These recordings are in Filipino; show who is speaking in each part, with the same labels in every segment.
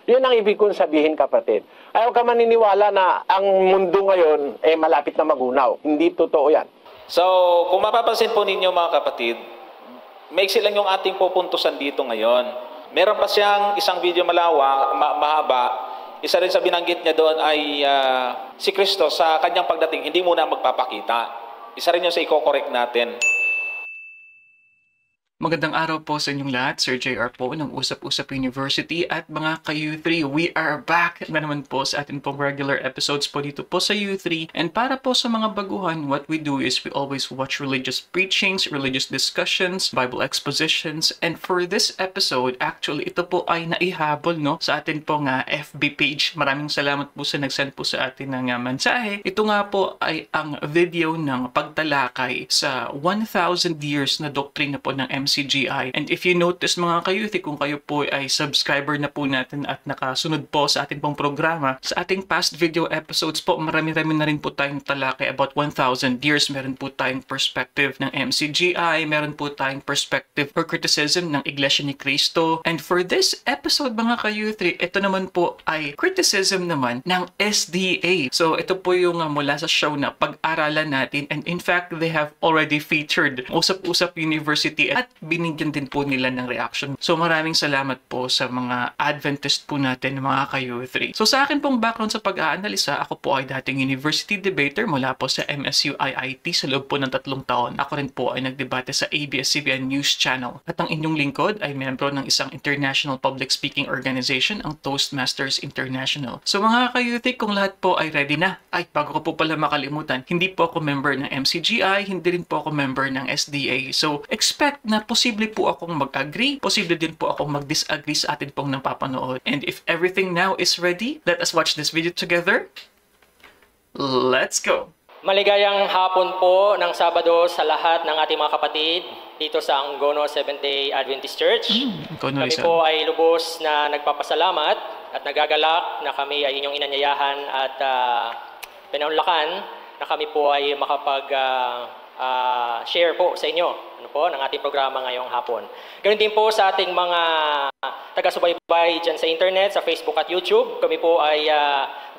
Speaker 1: Yun ang ibig kong sabihin, kapatid. Ayaw ka maniniwala na ang mundo ngayon malapit na magunaw. Hindi totoo yan.
Speaker 2: So, kung mapapansin po ninyo mga kapatid, maiksi lang yung ating pupuntusan dito ngayon. Meron pa siyang isang video mahaba. Isa rin sa binanggit niya doon ay si Kristo sa kanyang pagdating, hindi muna magpapakita. Isa rin yung sa i-correct natin.
Speaker 3: Magandang araw po sa inyong lahat. Sir JR po ng Usap-Usap University at mga ka-U3. We are back na naman po sa atin pong regular episodes po dito po sa U3. And para po sa mga baguhan, what we do is we always watch religious preachings, religious discussions, Bible expositions. And for this episode, actually, ito po ay naihabol sa atin pong FB page. Maraming salamat po sa nag-send po sa atin ng mensahe. Ito nga po ay ang video ng pagtalakay sa 1,000 years na doktrina po ng MCGI. And if you notice mga ka-youth, kung kayo po ay subscriber na po natin at nakasunod po sa ating pong programa, sa ating past video episodes po, marami-rami na rin po tayong talakay about 1,000 years. Meron po tayong perspective ng MCGI, meron po tayong perspective or criticism ng Iglesia ni Cristo. And for this episode mga ka-youth, ito naman po ay criticism naman ng SDA. So ito po yung mula sa show na pag-aralan natin, and in fact, they have already featured Usap-Usap University at binigyan din po nila ng reaction. So maraming salamat po sa mga Adventist po natin, mga ka-U3. So sa akin pong background sa pag-aanalisa, ako po ay dating university debater mula po sa MSU IIT sa loob po ng 3 taon. Ako rin po ay nagdebate sa ABS-CBN News Channel. At ang inyong lingkod ay membro ng isang international public speaking organization, ang Toastmasters International. So mga ka-U3, kung lahat po ay ready na, ay bago ko po pala makalimutan, hindi po ako member ng MCGI, hindi rin po ako member ng SDA. So expect na posible po akong mag-agree, posible din po akong mag-disagree sa atin pong napapanood. And if everything now is ready, let us watch this video together. Let's go!
Speaker 4: Maligayang hapon po ng Sabado sa lahat ng ating mga kapatid dito sa Angono Seventh-day Adventist Church. Kami po ay lubos na nagpapasalamat at nagagalak na kami ay inyong inanyayahan at pinaunlakan na kami po ay share po sa inyo ng ating programa ngayong hapon. Ganun din po sa ating mga taga-subaybay dyan sa internet, sa Facebook at YouTube. Kami po ay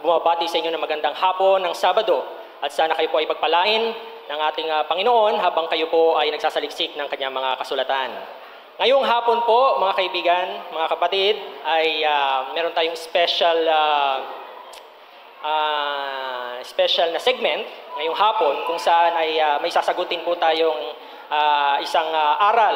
Speaker 4: bumabati sa inyo ng magandang hapon ng Sabado at sana kayo po ay pagpalain ng ating Panginoon habang kayo po ay nagsasaliksik ng kanyang mga kasulatan. Ngayong hapon po, mga kaibigan, mga kapatid, ay meron tayong special na segment ngayong hapon kung saan ay may sasagutin po tayong isang aral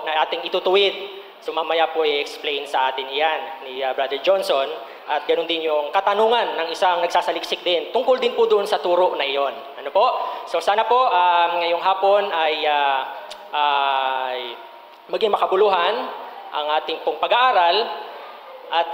Speaker 4: na ating itutuwid. So mamaya po i-explain sa atin iyan ni Brother Johnson at ganoon din yung katanungan ng isang nagsasaliksik din tungkol din po doon sa turo na iyon. So sana po ngayong hapon ay maging makabuluhan ang ating pong pag-aaral. At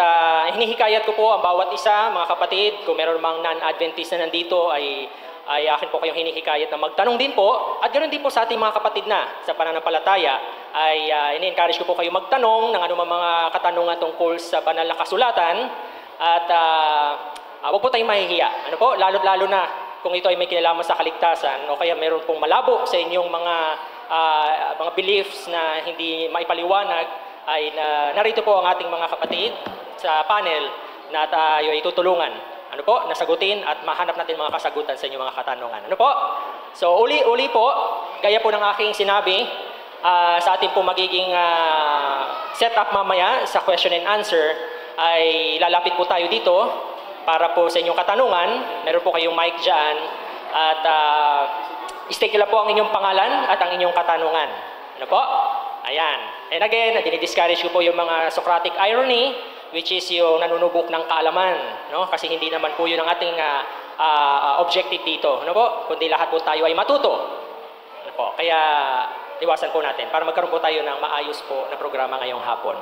Speaker 4: hinihikayat ko po ang bawat isa, mga kapatid, kung meron mang non-Adventist na nandito, ay akin po kayong hinihikayat na magtanong din po. At ganoon din po sa ating mga kapatid na sa pananampalataya, ay ini-encourage ko po kayo magtanong ng anumang mga katanungan tungkol sa banal na kasulatan. At huwag po tayong mahihiya. Lalo-lalo na kung ito ay may kinalaman sa kaligtasan o kaya meron pong malabo sa inyong mga beliefs na hindi maipaliwanag, ay narito po ang ating mga kapatid sa panel na tayo ay tutulungan na sagutin at mahanap natin mga kasagutan sa inyong mga katanungan. So uli po, gaya po ng aking sinabi, sa ating po magiging setup mamaya sa question and answer, ay lalapit po tayo dito para po sa inyong katanungan. Meron po kayong mic dyan at i-state nila po ang inyong pangalan at ang inyong katanungan. Ayan. And again, dinidiscourage ko po yung mga Socratic irony, which is yung nanunubok ng kaalaman. Kasi hindi naman po yun ang ating objective dito. Kundi lahat po tayo ay matuto. Kaya iwasan po natin para magkaroon po tayo ng maayos po na programa ngayong hapon.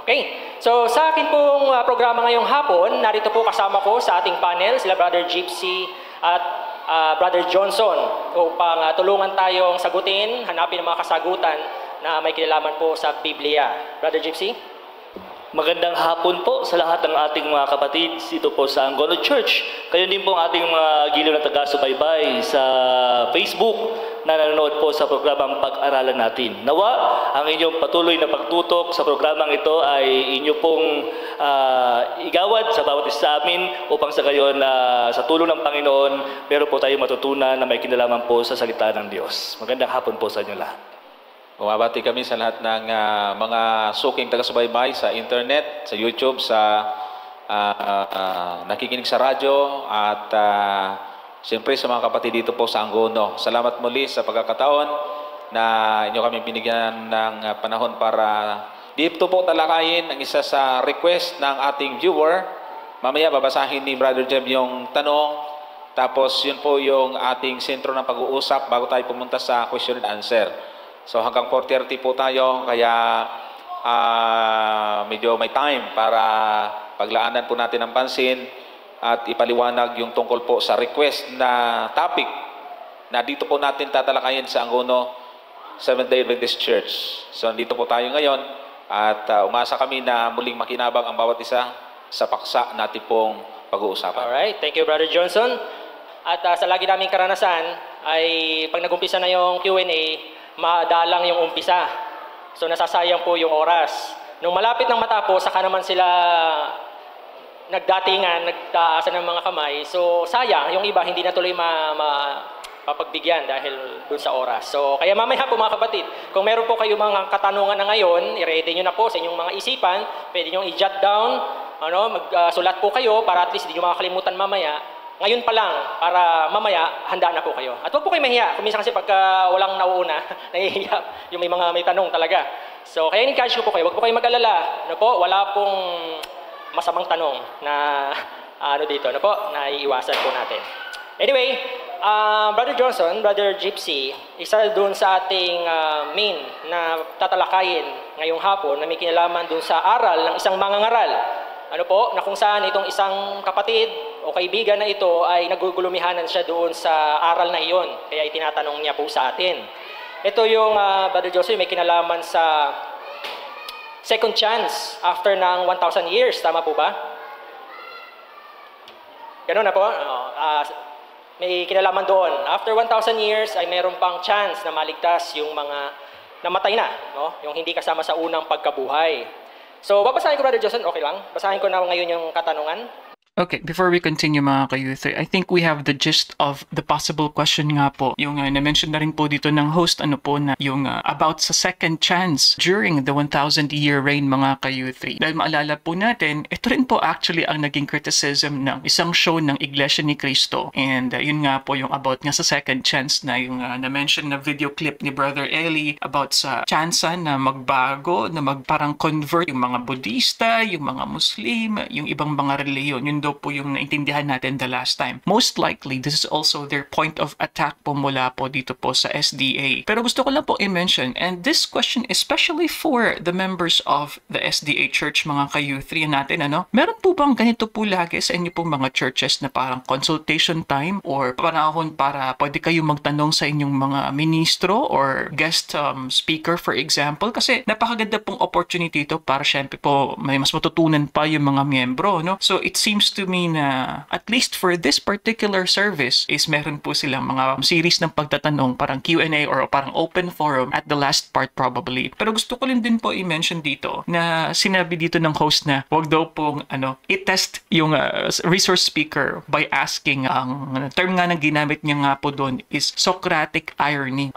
Speaker 4: Okay? So sa akin pong programa ngayong hapon, narito po kasama ko sa ating panel, sila Brother Gypsy at Brother Johnson, upang tulungan tayong sagutin, hanapin ang mga kasagutan na may kinalaman po sa Biblia. Brother Gypsy?
Speaker 5: Magandang hapon po sa lahat ng ating mga kapatid dito po sa Angono Church. Kayo din po ang ating mga giliw na taga-subaybay sa Facebook na nanonood po sa programang Pag-aralan natin. Nawa, ang inyong patuloy na pagtutok sa programang ito ay inyo pong igawad sa bawat isa sa amin upang sa gayon sa tulong ng Panginoon, meron po tayong matutunan na may kinalaman po sa salita ng Diyos. Magandang hapon po sa inyo lahat.
Speaker 2: Bumabati kami sa lahat ng mga suking taga-subaybay sa internet, sa YouTube, sa nakikinig sa radyo, at siyempre sa mga kapatid dito po sa Angono. Salamat muli sa pagkakataon na inyo kami binigyan ng panahon para dito po talakayin ang isa sa request ng ating viewer. Mamaya babasahin ni Brother Jeb yung tanong, tapos yun po yung ating sentro ng pag-uusap bago tayo pumunta sa question and answer. So hanggang 4:30 po tayo, kaya medyo may time para paglaanan po natin ang pansin at ipaliwanag yung tungkol po sa request na topic na dito po natin tatalakayin sa Angono Seventh-day Adventist Church. So nandito po tayo ngayon at umasa kami na muling makinabang ang bawat isa sa paksa natin pong pag-uusapan.
Speaker 4: Alright, thank you Brother Johnson. At sa lagi naming karanasan ay pag nag-umpisa na yung Q&A, madalang yung umpisa. So nasasayang po yung oras. Nung malapit ng matapos, saka naman sila nagdatingan, nagtaasan ng mga kamay. So sayang, yung iba hindi na tuloy mapagbigyan dahil dun sa oras. So kaya mamaya po mga kapatid, kung meron po kayo mga katanungan na ngayon, i-ready nyo na po sa inyong mga isipan, pwede nyo i-jot down, magsulat po kayo para at least hindi nyo makakalimutan mamaya. Ngayon pa lang, para mamaya, handa na po kayo. At huwag po kayo mahiya. Kung minsan kasi pagka walang nauuna, nahihiya yung may tanong talaga. So, kaya in-encourage ko po kayo. Huwag po kayo mag-alala. Wala pong masamang tanong na na iiwasan po natin. Anyway, Brother Johnson, Brother Gypsy, isa doon sa ating main na tatalakayin ngayong hapon na may kinalaman doon sa aral ng isang mangangaral. Na kung saan itong isang kapatid o kaibigan na ito ay nagugulumihanan siya doon sa aral na iyon. Kaya itinatanong niya po sa atin. Ito yung, Brother Joseph, may kinalaman sa second chance after ng 1,000 years. Tama po ba? Ganun na po? May kinalaman doon. After 1,000 years ay mayroon pang chance na maligtas yung mga namatay na. Yung hindi kasama sa unang pagkabuhay. So, babasahin ko, Brother Joseph, okay lang? Basahin ko na ngayon yung katanungan.
Speaker 3: Okay, before we continue mga ka-youth, I think we have the gist of the possible question nga po. Yung na-mention na rin po dito ng host, na yung about sa second chance during the 1,000-year reign mga ka-youth. Dahil maalala po natin, ito rin po actually ang naging criticism ng isang show ng Iglesia ni Cristo. And yun nga po yung about nga sa second chance na yung na-mention na video clip ni Brother Eli about sa chance na magbago, na parang convert yung mga Budista, yung mga Muslim, yung ibang mga reliyon. Yun daw po yung naintindihan natin the last time. Most likely, this is also their point of attack po mula po dito po sa SDA. Pero gusto ko lang po i-mention, and this question especially for the members of the SDA Church, mga ka-youth natin, meron po bang ganito po lagi sa inyo pong mga churches na parang consultation time or panahon para pwede kayo magtanong sa inyong mga ministro or guest speaker, for example? Kasi napakaganda pong opportunity ito para syempre po may mas matutunan pa yung mga miyembro, So it seems to me na at least for this particular service is meron po silang mga series ng pagtatanong, parang Q&A or parang open forum at the last part probably. Pero gusto ko din po i-mention dito na sinabi dito ng host na wag daw pong i-test yung resource speaker by asking, ang term nga na ginamit niya nga po doon is Socratic irony.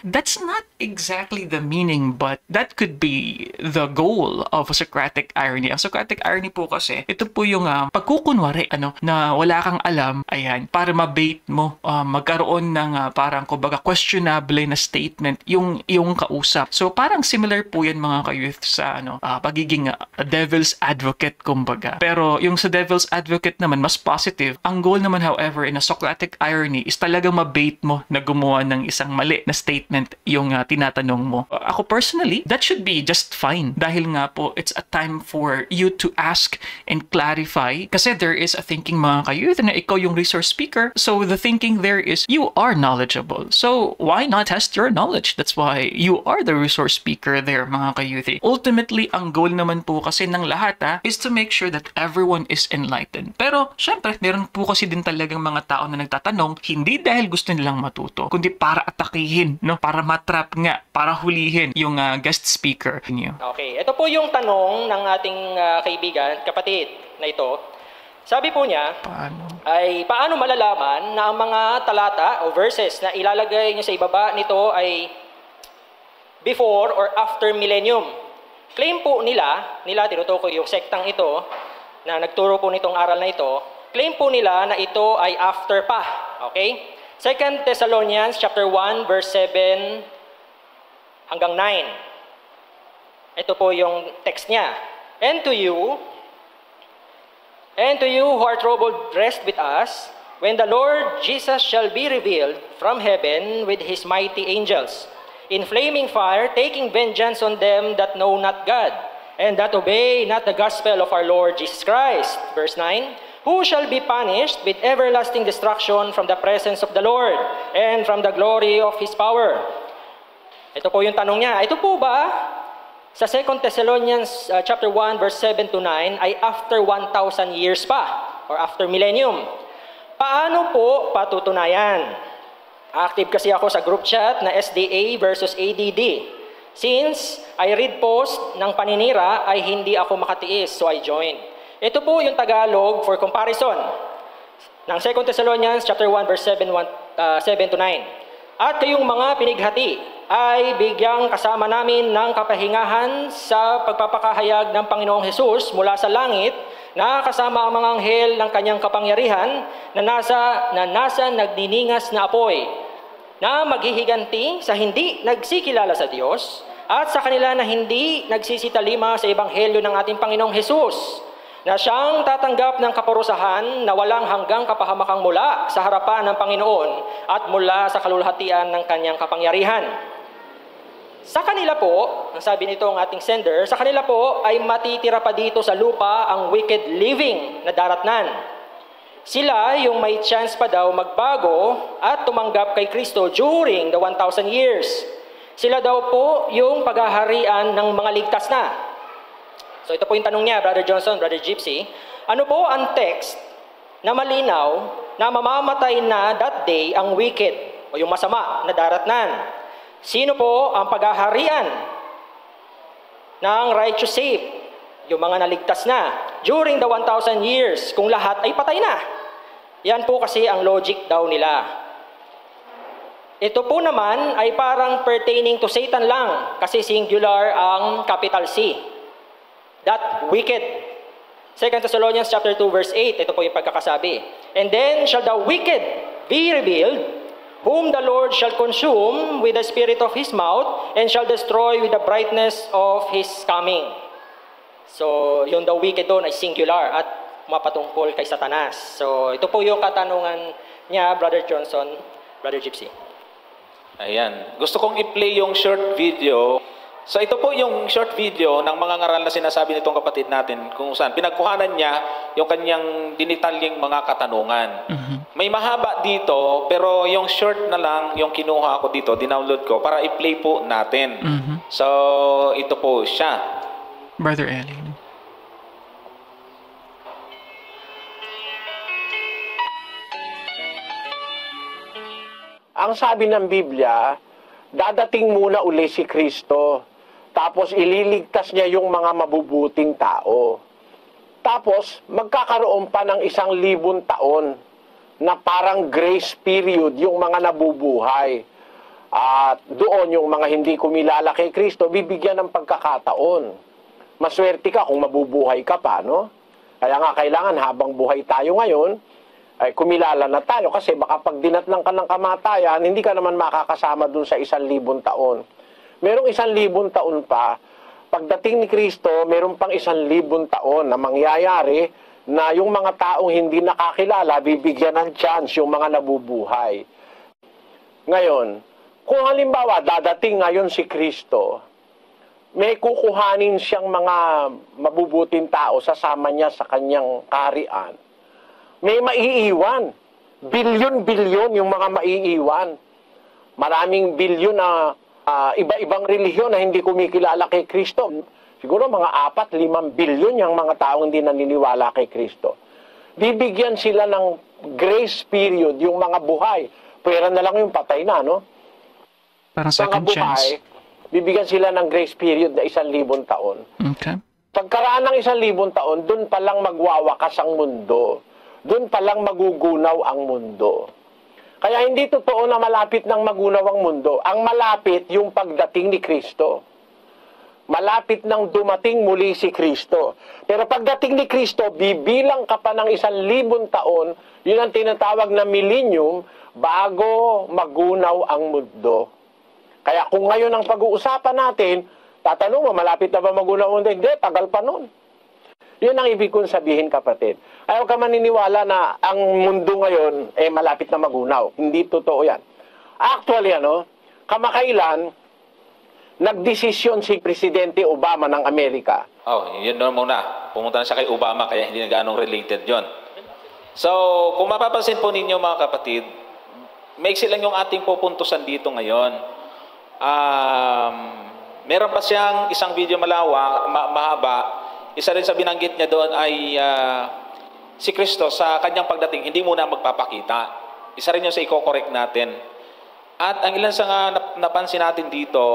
Speaker 3: That's not exactly the meaning, but that could be the goal of a Socratic irony. Ang Socratic irony po kasi, ito po yung pagkukunwari, na wala kang alam, ayan, para mabait mo, magkaroon ng parang kumbaga questionable na statement yung kausap. So parang similar po yan mga ka-youth sa pagiging devil's advocate kumbaga. Pero yung sa devil's advocate naman, mas positive. Ang goal naman however in a Socratic irony is talagang mabait mo na gumawa ng isang mali na statement yung tinatanong mo. Ako personally, that should be just fine. Dahil nga po, it's a time for you to ask and clarify. Kasi there is a thinking mga ka-youth na ikaw yung resource speaker. So the thinking there is you are knowledgeable. So why not test your knowledge? That's why you are the resource speaker there mga ka-youth. Ultimately, ang goal naman po kasi ng lahat is to make sure that everyone is enlightened. Pero syempre, meron po kasi din talagang mga tao na nagtatanong hindi dahil gusto nilang matuto, kundi para atakihin, para matrap nga para hulihin yung guest speaker niyo.
Speaker 4: Okay, ito po yung tanong ng ating kaibigan, kapatid na ito. Sabi po niya, paano malalaman na ang mga talata o verses na ilalagay niyo sa ibaba nito ay before or after millennium? Claim po nila tinutukoy yung sektang ito na nagturo po nitong aral na ito, claim po nila na ito ay after pa. Okay? 2 Thessalonians chapter 1 verse 7 hanggang 9. Ito po yung text niya. And to you who are troubled, rest with us, when the Lord Jesus shall be revealed from heaven with his mighty angels, in flaming fire, taking vengeance on them that know not God, and that obey not the gospel of our Lord Jesus Christ. Verse 9, who shall be punished with everlasting destruction from the presence of the Lord, and from the glory of his power. Ito po yung tanong niya. Ito po ba sa 2 Thessalonians chapter 1 verse 7 to 9 ay after 1,000 years pa or after millennium? Paano po patutunayan? Active kasi ako sa group chat na SDA versus ADD. Since I read post ng paninira ay hindi ako makatiis, so I joined. Ito po yung Tagalog for comparison ng 2 Thessalonians chapter 1 verse 7 to 9. At kayong mga pinighati ay bigyang kasama namin ng kapahingahan sa pagpapakahayag ng Panginoong Hesus mula sa langit, na kasama ang mga anghel ng kanyang kapangyarihan na nasa nagniningas na apoy, na maghihiganti sa hindi nagsikilala sa Diyos at sa kanila na hindi nagsisitalima sa ebanghelyo ng ating Panginoong Hesus, na siyang tatanggap ng kaparusahan na walang hanggang kapahamakang mula sa harapan ng Panginoon at mula sa kalulhatian ng kanyang kapangyarihan. Sa kanila po, ang sabi nito ang ating sender, sa kanila po ay matitira pa dito sa lupa ang wicked living na daratnan. Sila yung may chance pa daw magbago at tumanggap kay Kristo during the 1,000 years. Sila daw po yung paghaharian ng mga ligtas na. So ito po yung tanong niya, Brother Johnson, Brother Gypsy. Ano po ang text na malinaw na mamamatay na that day ang wicked o yung masama na daratnan? Sino po ang paghaharian ng righteous saved, yung mga naligtas na, during the 1,000 years, kung lahat ay patay na? Yan po kasi ang logic daw nila. Ito po naman ay parang pertaining to Satan lang, kasi singular ang capital C. That wicked. 2 Thessalonians chapter 2 verse 8, ito po yung pagkakasabi. And then shall the wicked be revealed, whom the Lord shall consume with the spirit of his mouth, and shall destroy with the brightness of his coming. So, yung the wicked doon ay singular at mapatungkol kay Satanas. So, ito po yung katanungan niya, Brother Johnson, Brother Gypsy.
Speaker 2: Ayan. Gusto kong i-play yung short video. So ito po yung short video ng mga ngaral na sinasabi nitong kapatid natin kung saan pinagkuhanan niya yung kanyang dinitalyeng mga katanungan. May mahaba dito pero yung short na lang yung kinuha ko dito, dinownload ko para i-play po natin. So ito po siya.
Speaker 3: Brother Ellie.
Speaker 1: Ang sabi ng Biblia, dadating muna uli si Kristo. Tapos ililigtas niya yung mga mabubuting tao. Tapos magkakaroon pa ng 1,000 taon na parang grace period yung mga nabubuhay. At doon yung mga hindi kumilala kay Kristo, bibigyan ng pagkakataon. Maswerte ka kung mabubuhay ka pa, no? Kaya nga kailangan habang buhay tayo ngayon, ay kumilala na tayo kasi baka pag dinatlang ka ng kamatayan, hindi ka naman makakasama dun sa 1,000 taon. Merong 1,000 taon pa, pagdating ni Kristo, meron pang 1,000 taon na mangyayari na yung mga taong hindi nakakilala, bibigyan ng chance yung mga nabubuhay. Ngayon, kung halimbawa dadating ngayon si Kristo, may kukuhanin siyang mga mabubuting tao, sasama niya sa kanyang kaharian. May maiiwan. Bilyon-bilyon yung mga maiiwan. Maraming bilyon na iba-ibang relihiyon na hindi kumikilala kay Kristo. Siguro mga 4-5 bilyon yung mga taong hindi naniniwala kay Kristo. Bibigyan sila ng grace period, yung mga buhay. Pwera na lang yung patay na, no?
Speaker 3: Parang
Speaker 1: mga
Speaker 3: second
Speaker 1: buhay,
Speaker 3: chance.
Speaker 1: bibigyan sila ng grace period na 1,000 taon.
Speaker 3: Okay.
Speaker 1: Pagkaraan ng 1,000 taon, dun palang magwawakas ang mundo. Dun palang magugunaw ang mundo. Kaya hindi totoo na malapit ng magunaw ang mundo. Ang malapit yung pagdating ni Kristo. Malapit nang dumating muli si Kristo. Pero pagdating ni Kristo, bibilang ka pa ng 1,000 taon, yun ang tinatawag na millennium, bago magunaw ang mundo. Kaya kung ngayon ang pag-uusapan natin, tatanong mo, malapit na ba magunaw ang mundo? Hindi, tagal pa nun. Yun ang ibig kong sabihin, kapatid. Ayaw ka maniniwala na ang mundo ngayon malapit na magunaw. Hindi totoo yan. Actually, kamakailan, nagdesisyon si Presidente Obama ng Amerika.
Speaker 2: Yun na muna. Pumunta na siya kay Obama, kaya hindi na gaanong related yon. So, kung mapapansin po ninyo mga kapatid, maiksi lang yung ating pupuntusan dito ngayon. Meron pa siyang isang video mahaba. Isa rin sa binanggit niya doon ay si Kristo sa kanyang pagdating, hindi muna magpapakita. Isa rin yung sa i-correct natin. At ang ilan sa napansin natin dito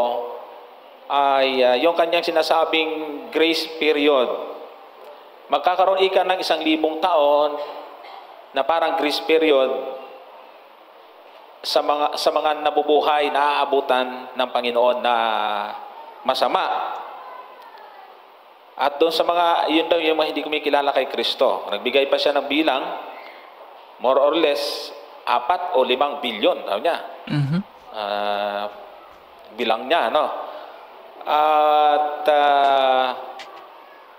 Speaker 2: ay yung kanyang sinasabing grace period. Magkakaroon ika ng 1,000 taon na parang grace period sa mga nabubuhay na aabutan ng Panginoon na masama. At doon sa mga, yun daw yung mga hindi kumikilala kay Kristo. Nagbigay pa siya ng bilang, more or less, 4 o 5 bilyon. Sabi niya. Bilang niya, no? At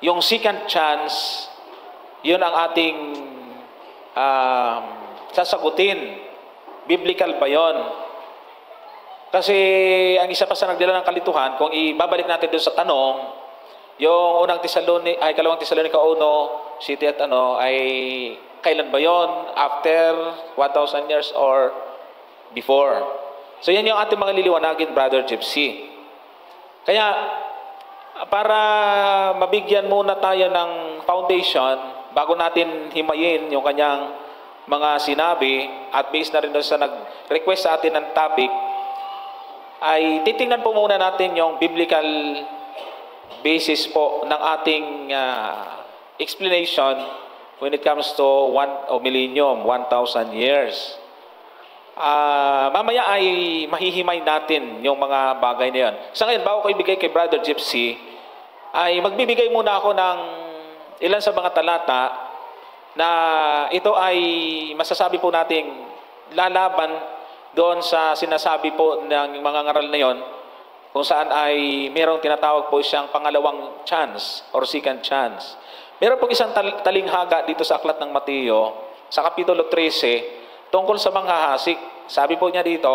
Speaker 2: yung second chance, yun ang ating sasagutin. Biblical ba yun? Kasi ang isa pa sa nagdala ng kalituhan, kung ibabalik natin doon sa tanong, yung unang kalawang Tesalonica 1, city at ay kailan ba yon? After 1,000 years or before? So yan yung ating mga liliwanagin, Brother Gypsy. Kaya para mabigyan muna tayo ng foundation bago natin himayin yung kanyang mga sinabi at based na rin doon sa nag-request sa atin ng topic, ay titingnan po muna natin yung biblical basis po ng ating explanation when it comes to millennium, 1,000 years. Mamaya ay mahihimay natin yung mga bagay na yan. Sa ngayon, bago ko ibigay kay Brother Gypsy, ay magbibigay muna ako ng ilan sa mga talata na ito ay masasabi po nating lalaban doon sa sinasabi po ng mga ngaral na yon, kung saan ay mayroong tinatawag po siyang pangalawang chance or second chance. Meron po isang talinghaga dito sa Aklat ng Mateo, sa Kapitulo 13, tungkol sa manghahasik. Sabi po niya dito,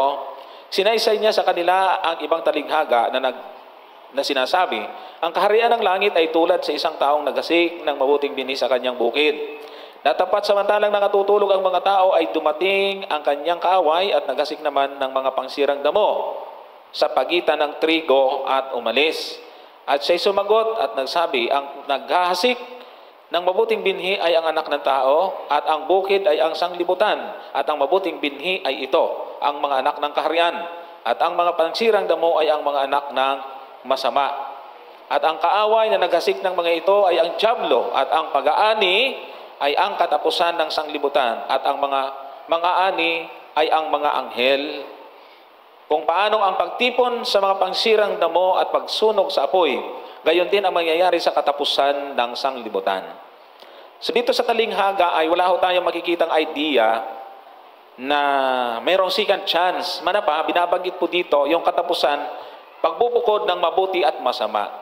Speaker 2: sinaysay niya sa kanila ang ibang talinghaga na sinasabi, ang kaharian ng langit ay tulad sa isang taong naghasik ng mabuting bini sa kanyang bukid. Natapat samantalang nakatutulog ang mga tao ay dumating ang kanyang kaaway at naghasik naman ng mga pangsirang damo sa pagitan ng trigo at umalis. At siya'y sumagot at nagsabi, ang naghahasik ng mabuting binhi ay ang anak ng tao, at ang bukid ay ang sanglibutan, at ang mabuting binhi ay ito, ang mga anak ng kaharian, at ang mga pangsirang damo ay ang mga anak ng masama. At ang kaaway na naghasik ng mga ito ay ang dyablo, at ang pag-aani ay ang katapusan ng sanglibutan, at ang mga ani ay ang mga anghel. Kung paano ang pagtipon sa mga pangsirang damo at pagsunog sa apoy, gayon din ang mangyayari sa katapusan ng sanglibutan. So dito sa talinghaga ay wala ho tayong makikitang idea na mayroong second chance. Manapa, binabanggit po dito yung katapusan, pagbubukod ng mabuti at masama.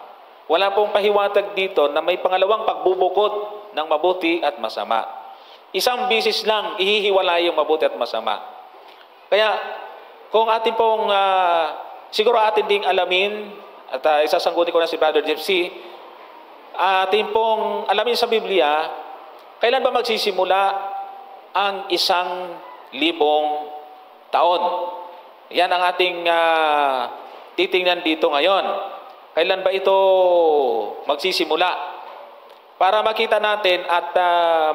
Speaker 2: Wala pong pahiwatag dito na may pangalawang pagbubukod ng mabuti at masama. Isang bisis lang ihihiwalay yung mabuti at masama. Kaya kung atin pong siguro atin ding alamin, at isasanggutin ko na si Brother Gypsy, atin pong alamin sa Biblia, kailan ba magsisimula ang 1,000 taon? Yan ang ating titingnan dito ngayon. Kailan ba ito magsisimula? Para makita natin at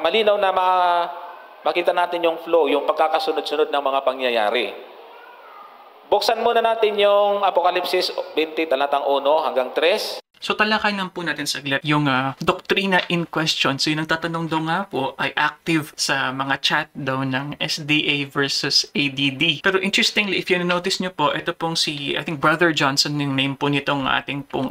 Speaker 2: malinaw na makita natin yung flow, yung pagkakasunod-sunod ng mga pangyayari. Buksan muna natin yung Apokalipsis 20 talatang 1 hanggang 3.
Speaker 3: So talakayin lang po natin saglit yung doktrina in question. So yung nagtatanong daw nga po ay active sa mga chat daw ng SDA versus ADD. Pero interestingly, if you notice nyo po, ito pong I think Brother Johnson yung name po nitong ating pong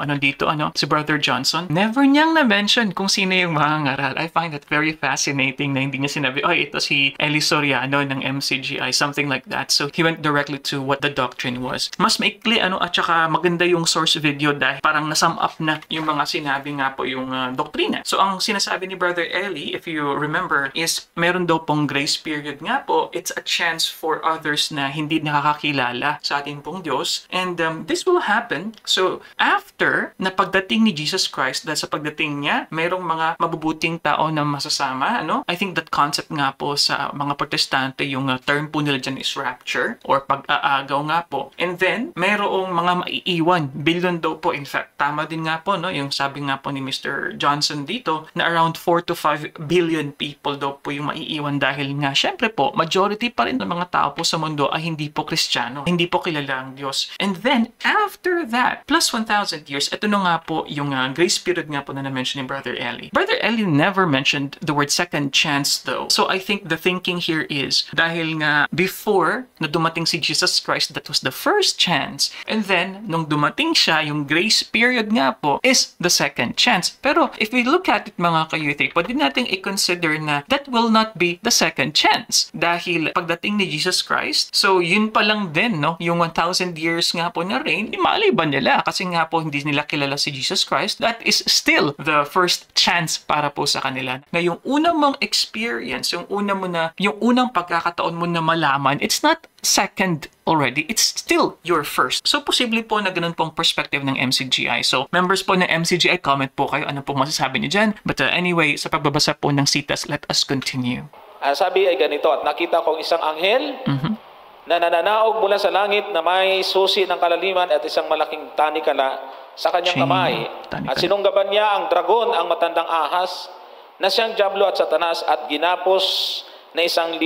Speaker 3: si Brother Johnson. Never niyang na-mention kung sino yung mga ngaral. I find that very fascinating na hindi niya sinabi, ito si Eli Soriano ng MCGI, something like that. So he went directly to what the doctrine was. Mas maikli at saka maganda yung source video dahil parang nasum up na yung mga sinabi nga po yung doktrina. So ang sinasabi ni Brother Eli, if you remember, is meron daw pong grace period nga po. It's a chance for others na hindi nakakakilala sa ating pong Diyos. And this will happen. So after na pagdating ni Jesus Christ, dahil sa pagdating niya, merong mga mabubuting tao na masasama. I think that concept nga po sa mga protestante, yung term po nila dyan is rapture or pag-aagaw nga po. And then, merong mga maiiwan. Billion daw po. In fact, tama din nga po, yung sabi nga po ni Mr. Johnson dito, na around 4 to 5 billion people daw po yung maiiwan dahil nga, syempre po, majority pa rin ng mga tao po sa mundo ay hindi po Kristiyano, hindi po kilala ang Diyos. And then, after that, plus 1,000 years, ito na nga po yung grace period nga po na na-mention ni Brother Eli. Brother Eli never mentioned the word second chance though. So I think the thinking here is, dahil nga before na dumating si Jesus Christ, that was the first chance. And then, nung dumating siya, yung grace period nga po is the second chance. Pero if we look at it mga ka-youth, pwede nating i-consider na that will not be the second chance. Dahil pagdating ni Jesus Christ, so yun pa lang din, yung 1,000 years nga po na reign, malay ba nila? Kasi nga po hindi nila kilala si Jesus Christ. That is still the first chance para po sa kanila. Na yung unang mong experience, yung unang pagkakataon mo na malaman, it's not second already, it's still your first. So, posible po na ganun pong perspective ng MCGI. So, members po ng MCGI, comment po kayo ano pong masasabi niyo dyan. But anyway, sa pagbabasa po ng sitas, let us continue.
Speaker 2: Sabi ay ganito, at nakita kong isang anghel na nananaog mula sa langit na may susi ng kalaliman at isang malaking tanikala sa kanyang kamay. At sinunggaban niya ang dragon, ang matandang ahas, na siyang Diablo at Satanas at ginapos na 1,000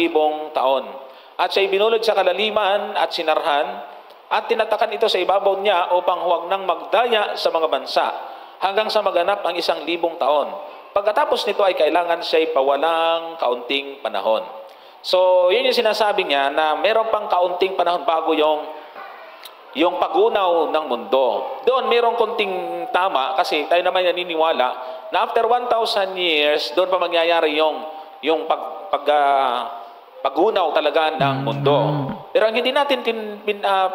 Speaker 2: taon. At siya'y binulod sa kalaliman at sinarhan at tinatakan ito sa ibabaw niya upang huwag nang magdaya sa mga bansa hanggang sa maganap ang 1,000 taon. Pagkatapos nito ay kailangan siya'y pawalang kaunting panahon. So, yun yung sinasabi niya na meron pang kaunting panahon bago yung pagunaw ng mundo. Doon merong konting tama kasi tayo naman naniniwala na after 1,000 years, doon pa mangyayari yung pagunaw talaga ng mundo. Pero ang hindi natin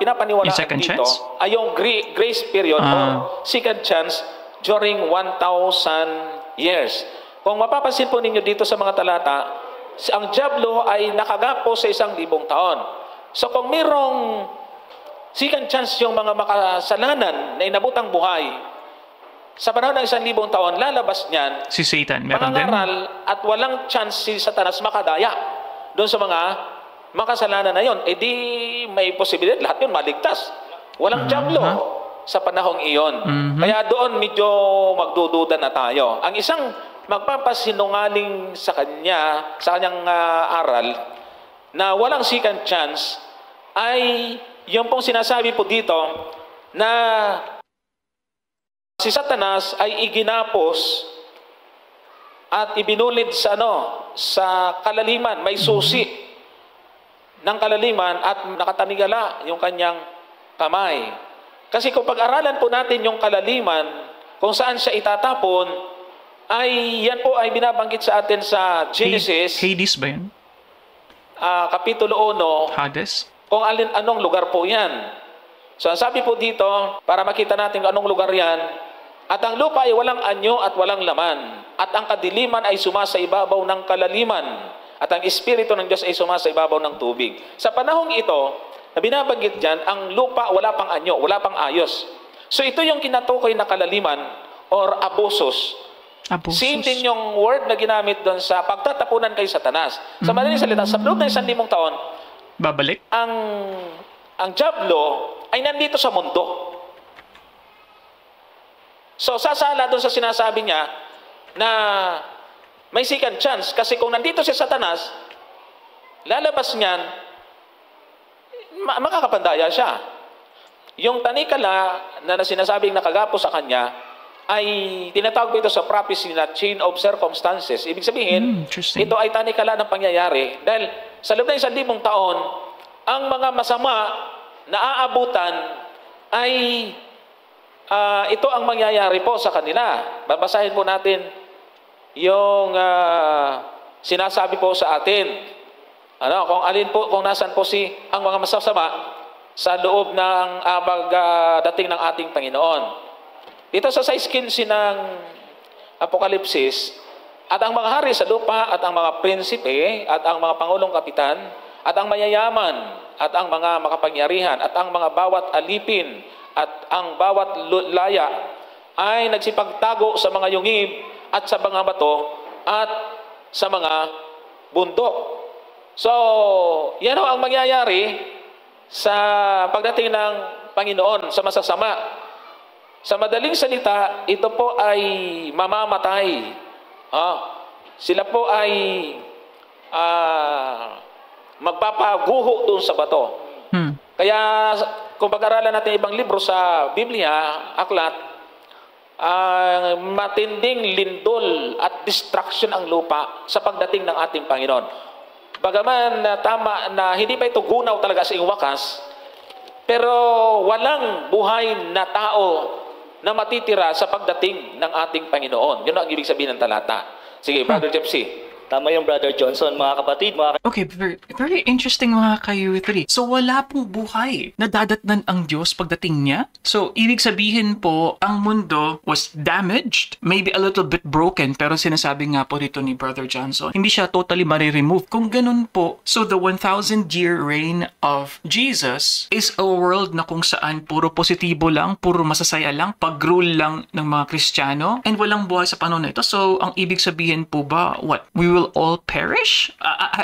Speaker 2: pinapaniwalaan dito ay yung grace period or second chance during 1,000 years. Kung mapapansin po ninyo dito sa mga talata, ang Diablo ay nakagapo sa 1,000 taon. So kung mayroong second chance yung mga makasalanan na inabutang buhay, sa panahon ng 1,000 taon, lalabas niyan
Speaker 3: si Satan, meron din.
Speaker 2: At walang chance si Satanas makadaya doon sa mga makasalanan na yon. Eh di may posibilidad, lahat yun maligtas. Walang Diablo sa panahong iyon. Kaya doon medyo magdududa na tayo. Ang isang magpapasinungaling sa kanyang aral na walang second chance ay yung pong sinasabi po dito na si Satanas ay iginapos at ibinulid sa kalaliman, may susi ng kalaliman at nakatanigala yung kanyang kamay. Kasi kung pag-aralan po natin yung kalaliman, kung saan siya itatapon, ay yan po ay binabanggit sa atin sa Genesis.
Speaker 3: Hades ba yan?
Speaker 2: Kapitulo 1.
Speaker 3: Hades?
Speaker 2: Kung anong lugar po yan. So ang sabi po dito, para makita natin kung anong lugar yan, at ang lupa ay walang anyo at walang laman, at ang kadiliman ay sumasa ibabaw ng kalaliman, at ang Espiritu ng Diyos ay sumasa ibabaw ng tubig. Sa panahong ito, na binabanggit dyan, ang lupa wala pang anyo, wala pang ayos. So ito yung kinatukoy na kalaliman or abusos. Same din yung word na ginamit doon sa pagtatapunan kay Satanas. Sa madaling salita, sa loob ng 1,000 taon,
Speaker 3: babalik?
Speaker 2: Ang Diablo ay nandito sa mundo. So, sasala doon sa sinasabi niya na may second chance. Kasi kung nandito si Satanas, lalabas niyan, makakapandaya siya. Yung tanikala na sinasabing nakagapo sa kanya ay tinatawag po ito sa prophecy na chain of circumstances. Ibig sabihin,
Speaker 3: interesting.
Speaker 2: ito ay tanikala ng pangyayari dahil sa loob ng 1,000 taon, ang mga masama na aabutan ay ito ang mangyayari po sa kanila. Babasahin po natin yung sinasabi po sa atin. Kung alin po, kung nasan po ang mga masasama sa loob ng dating ng ating Panginoon. Dito sa 6:15 ng Apokalipsis, at ang mga hari sa lupa, at ang mga prinsipe, at ang mga pangulong kapitan, at ang mayayaman, at ang mga makapangyarihan, at ang mga bawat alipin, at ang bawat laya, ay nagsipagtago sa mga yungib, at sa mga bato, at sa mga bundok. So, yan ang mangyayari sa pagdating ng Panginoon sa masasama. Sa madaling salita, ito po ay mamamatay. Sila po ay magpapaguho doon sa bato. Kaya kung pag-aralan natin ibang libro sa Biblia, aklat, matinding lindol at destruction ang lupa sa pagdating ng ating Panginoon. Bagaman tama na hindi pa ito gunaw talaga sa wakas, pero walang buhay na tao na matitira sa pagdating ng ating Panginoon. Yun ang ibig sabihin ng talata. Sige, Brother Jepsy.
Speaker 5: Tama yung Brother Johnson, mga kapatid,
Speaker 3: Okay, very interesting mga ka-U3. So, wala pong buhay na dadatnan ang Diyos pagdating niya. So, ibig sabihin po, ang mundo was damaged, maybe a little bit broken, pero sinasabi nga po dito ni Brother Johnson, hindi siya totally ma-remove. Kung ganun po, so the 1,000-year reign of Jesus is a world na kung saan puro positibo lang, puro masasaya lang, pag-rule lang ng mga Kristiyano, and walang buhay sa panahon na ito. So, ang ibig sabihin po ba, what? We will all perish?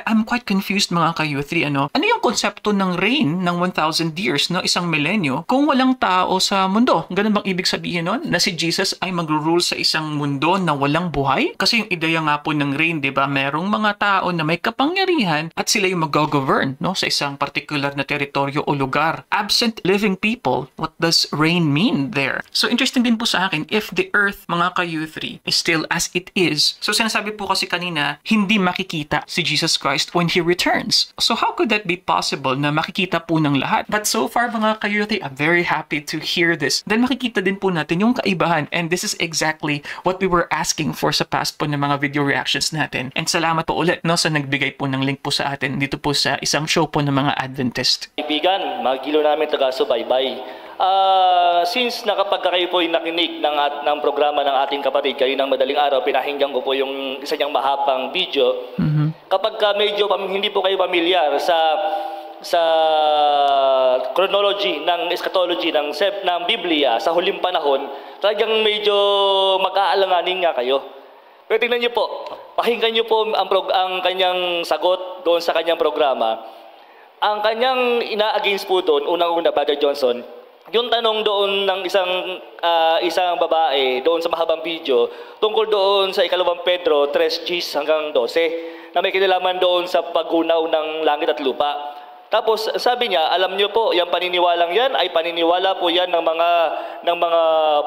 Speaker 3: I'm quite confused mga ka-U3. Ano yung konsepto ng reign ng 1,000 years, no? Isang milenyo, kung walang tao sa mundo? Ganun bang ibig sabihin nun? Na si Jesus ay magro-rule sa isang mundo na walang buhay? Kasi yung ideya nga po ng reign, di ba? Merong mga tao na may kapangyarihan at sila yung mag-govern, no? Sa isang particular na teritoryo o lugar. Absent living people, what does reign mean there? So interesting din po sa akin, if the earth, mga ka-U3, is still as it is. So sinasabi po kasi kanina, hindi makikita si Jesus Christ when He returns. So how could that be possible na makikita po ng lahat? But so far mga ka-U3, I'm very happy to hear this. Then makikita din po natin yung kaibahan, and this is exactly what we were asking for sa past po ng mga video reactions natin. And salamat po ulit sa nagbigay po ng link po sa atin dito po sa isang show po ng mga Adventist.
Speaker 5: Kaibigan, mga gilo namin taga-subaybay. Since nakapag kayo po yung nakinig ng programa ng ating kapatid, kayo ng madaling araw, pinahinggan ko po yung isa niyang mahabang video. Kapag medyo hindi po kayo pamilyar sa chronology ng eschatology ng Biblia sa huling panahon, talagang medyo mag-aalanganin nga kayo. Pero tingnan niyo po, pakinggan niyo po ang kanyang sagot doon sa kanyang programa. Ang kanyang ina-against po doon, unang-una, Brother Johnson, yung tanong doon ng isang babae doon sa mahabang video tungkol doon sa 2 Pedro 3:10 hanggang 12 na may kinalaman doon sa paggunaw ng langit at lupa. Tapos sabi niya, alam niyo po, yung paniniwalang yan ay paniniwala po yan ng mga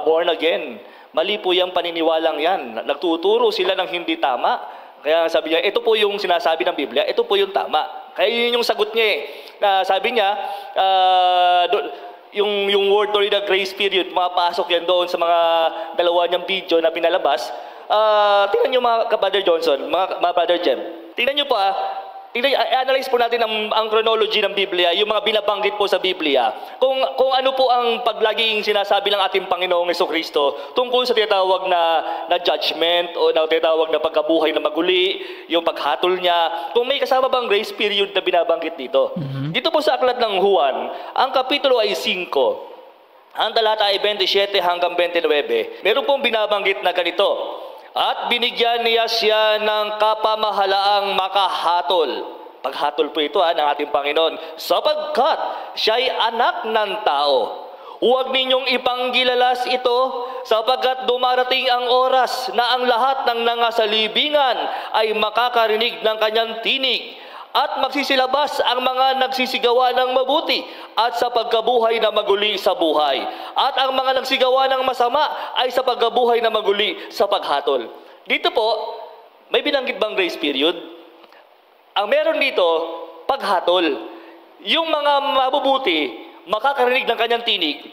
Speaker 5: born again. Mali po yung paniniwalang yan. Nagtuturo sila ng hindi tama. Kaya sabi niya, ito po yung sinasabi ng Biblia, ito po yung tama. Kaya yun yung sagot niya sabi niya, yung word or the grace period, mapasok yan doon sa mga dalawa niyang video na pinalabas. Tingnan niyo mga Brother Johnson, mga Brother Jem. Tingnan niyo po i-analyze po natin ang chronology ng Biblia, yung mga binabanggit po sa Biblia. Kung ano po ang paglaging sinasabi ng ating Panginoong Jesucristo tungkol sa tinatawag na judgment o na tinatawag na pagkabuhay na maguli, yung paghatol niya. Kung may kasama bang grace period na binabanggit dito. Dito po sa aklat ng Juan, ang kapitulo ay 5. Ang talata ay 27 hanggang 29. Meron pong binabanggit na ganito. At binigyan niya siya ng kapamahalaang makahatol. Paghatol po ito ng ating Panginoon. Sapagkat siya'y anak ng tao. Huwag ninyong ipanggilalas ito sapagkat dumarating ang oras na ang lahat ng nangasalibingan ay makakarinig ng kanyang tinig at magsisilabas ang mga nagsisigawa ng mabuti at sa pagkabuhay na maguli sa buhay. At ang mga nagsigawa ng masama ay sa pagkabuhay na maguli sa paghatol. Dito po, may binanggit bang grace period? Ang meron dito, paghatol. Yung mga mabubuti, makakarinig ng kanyang tinig,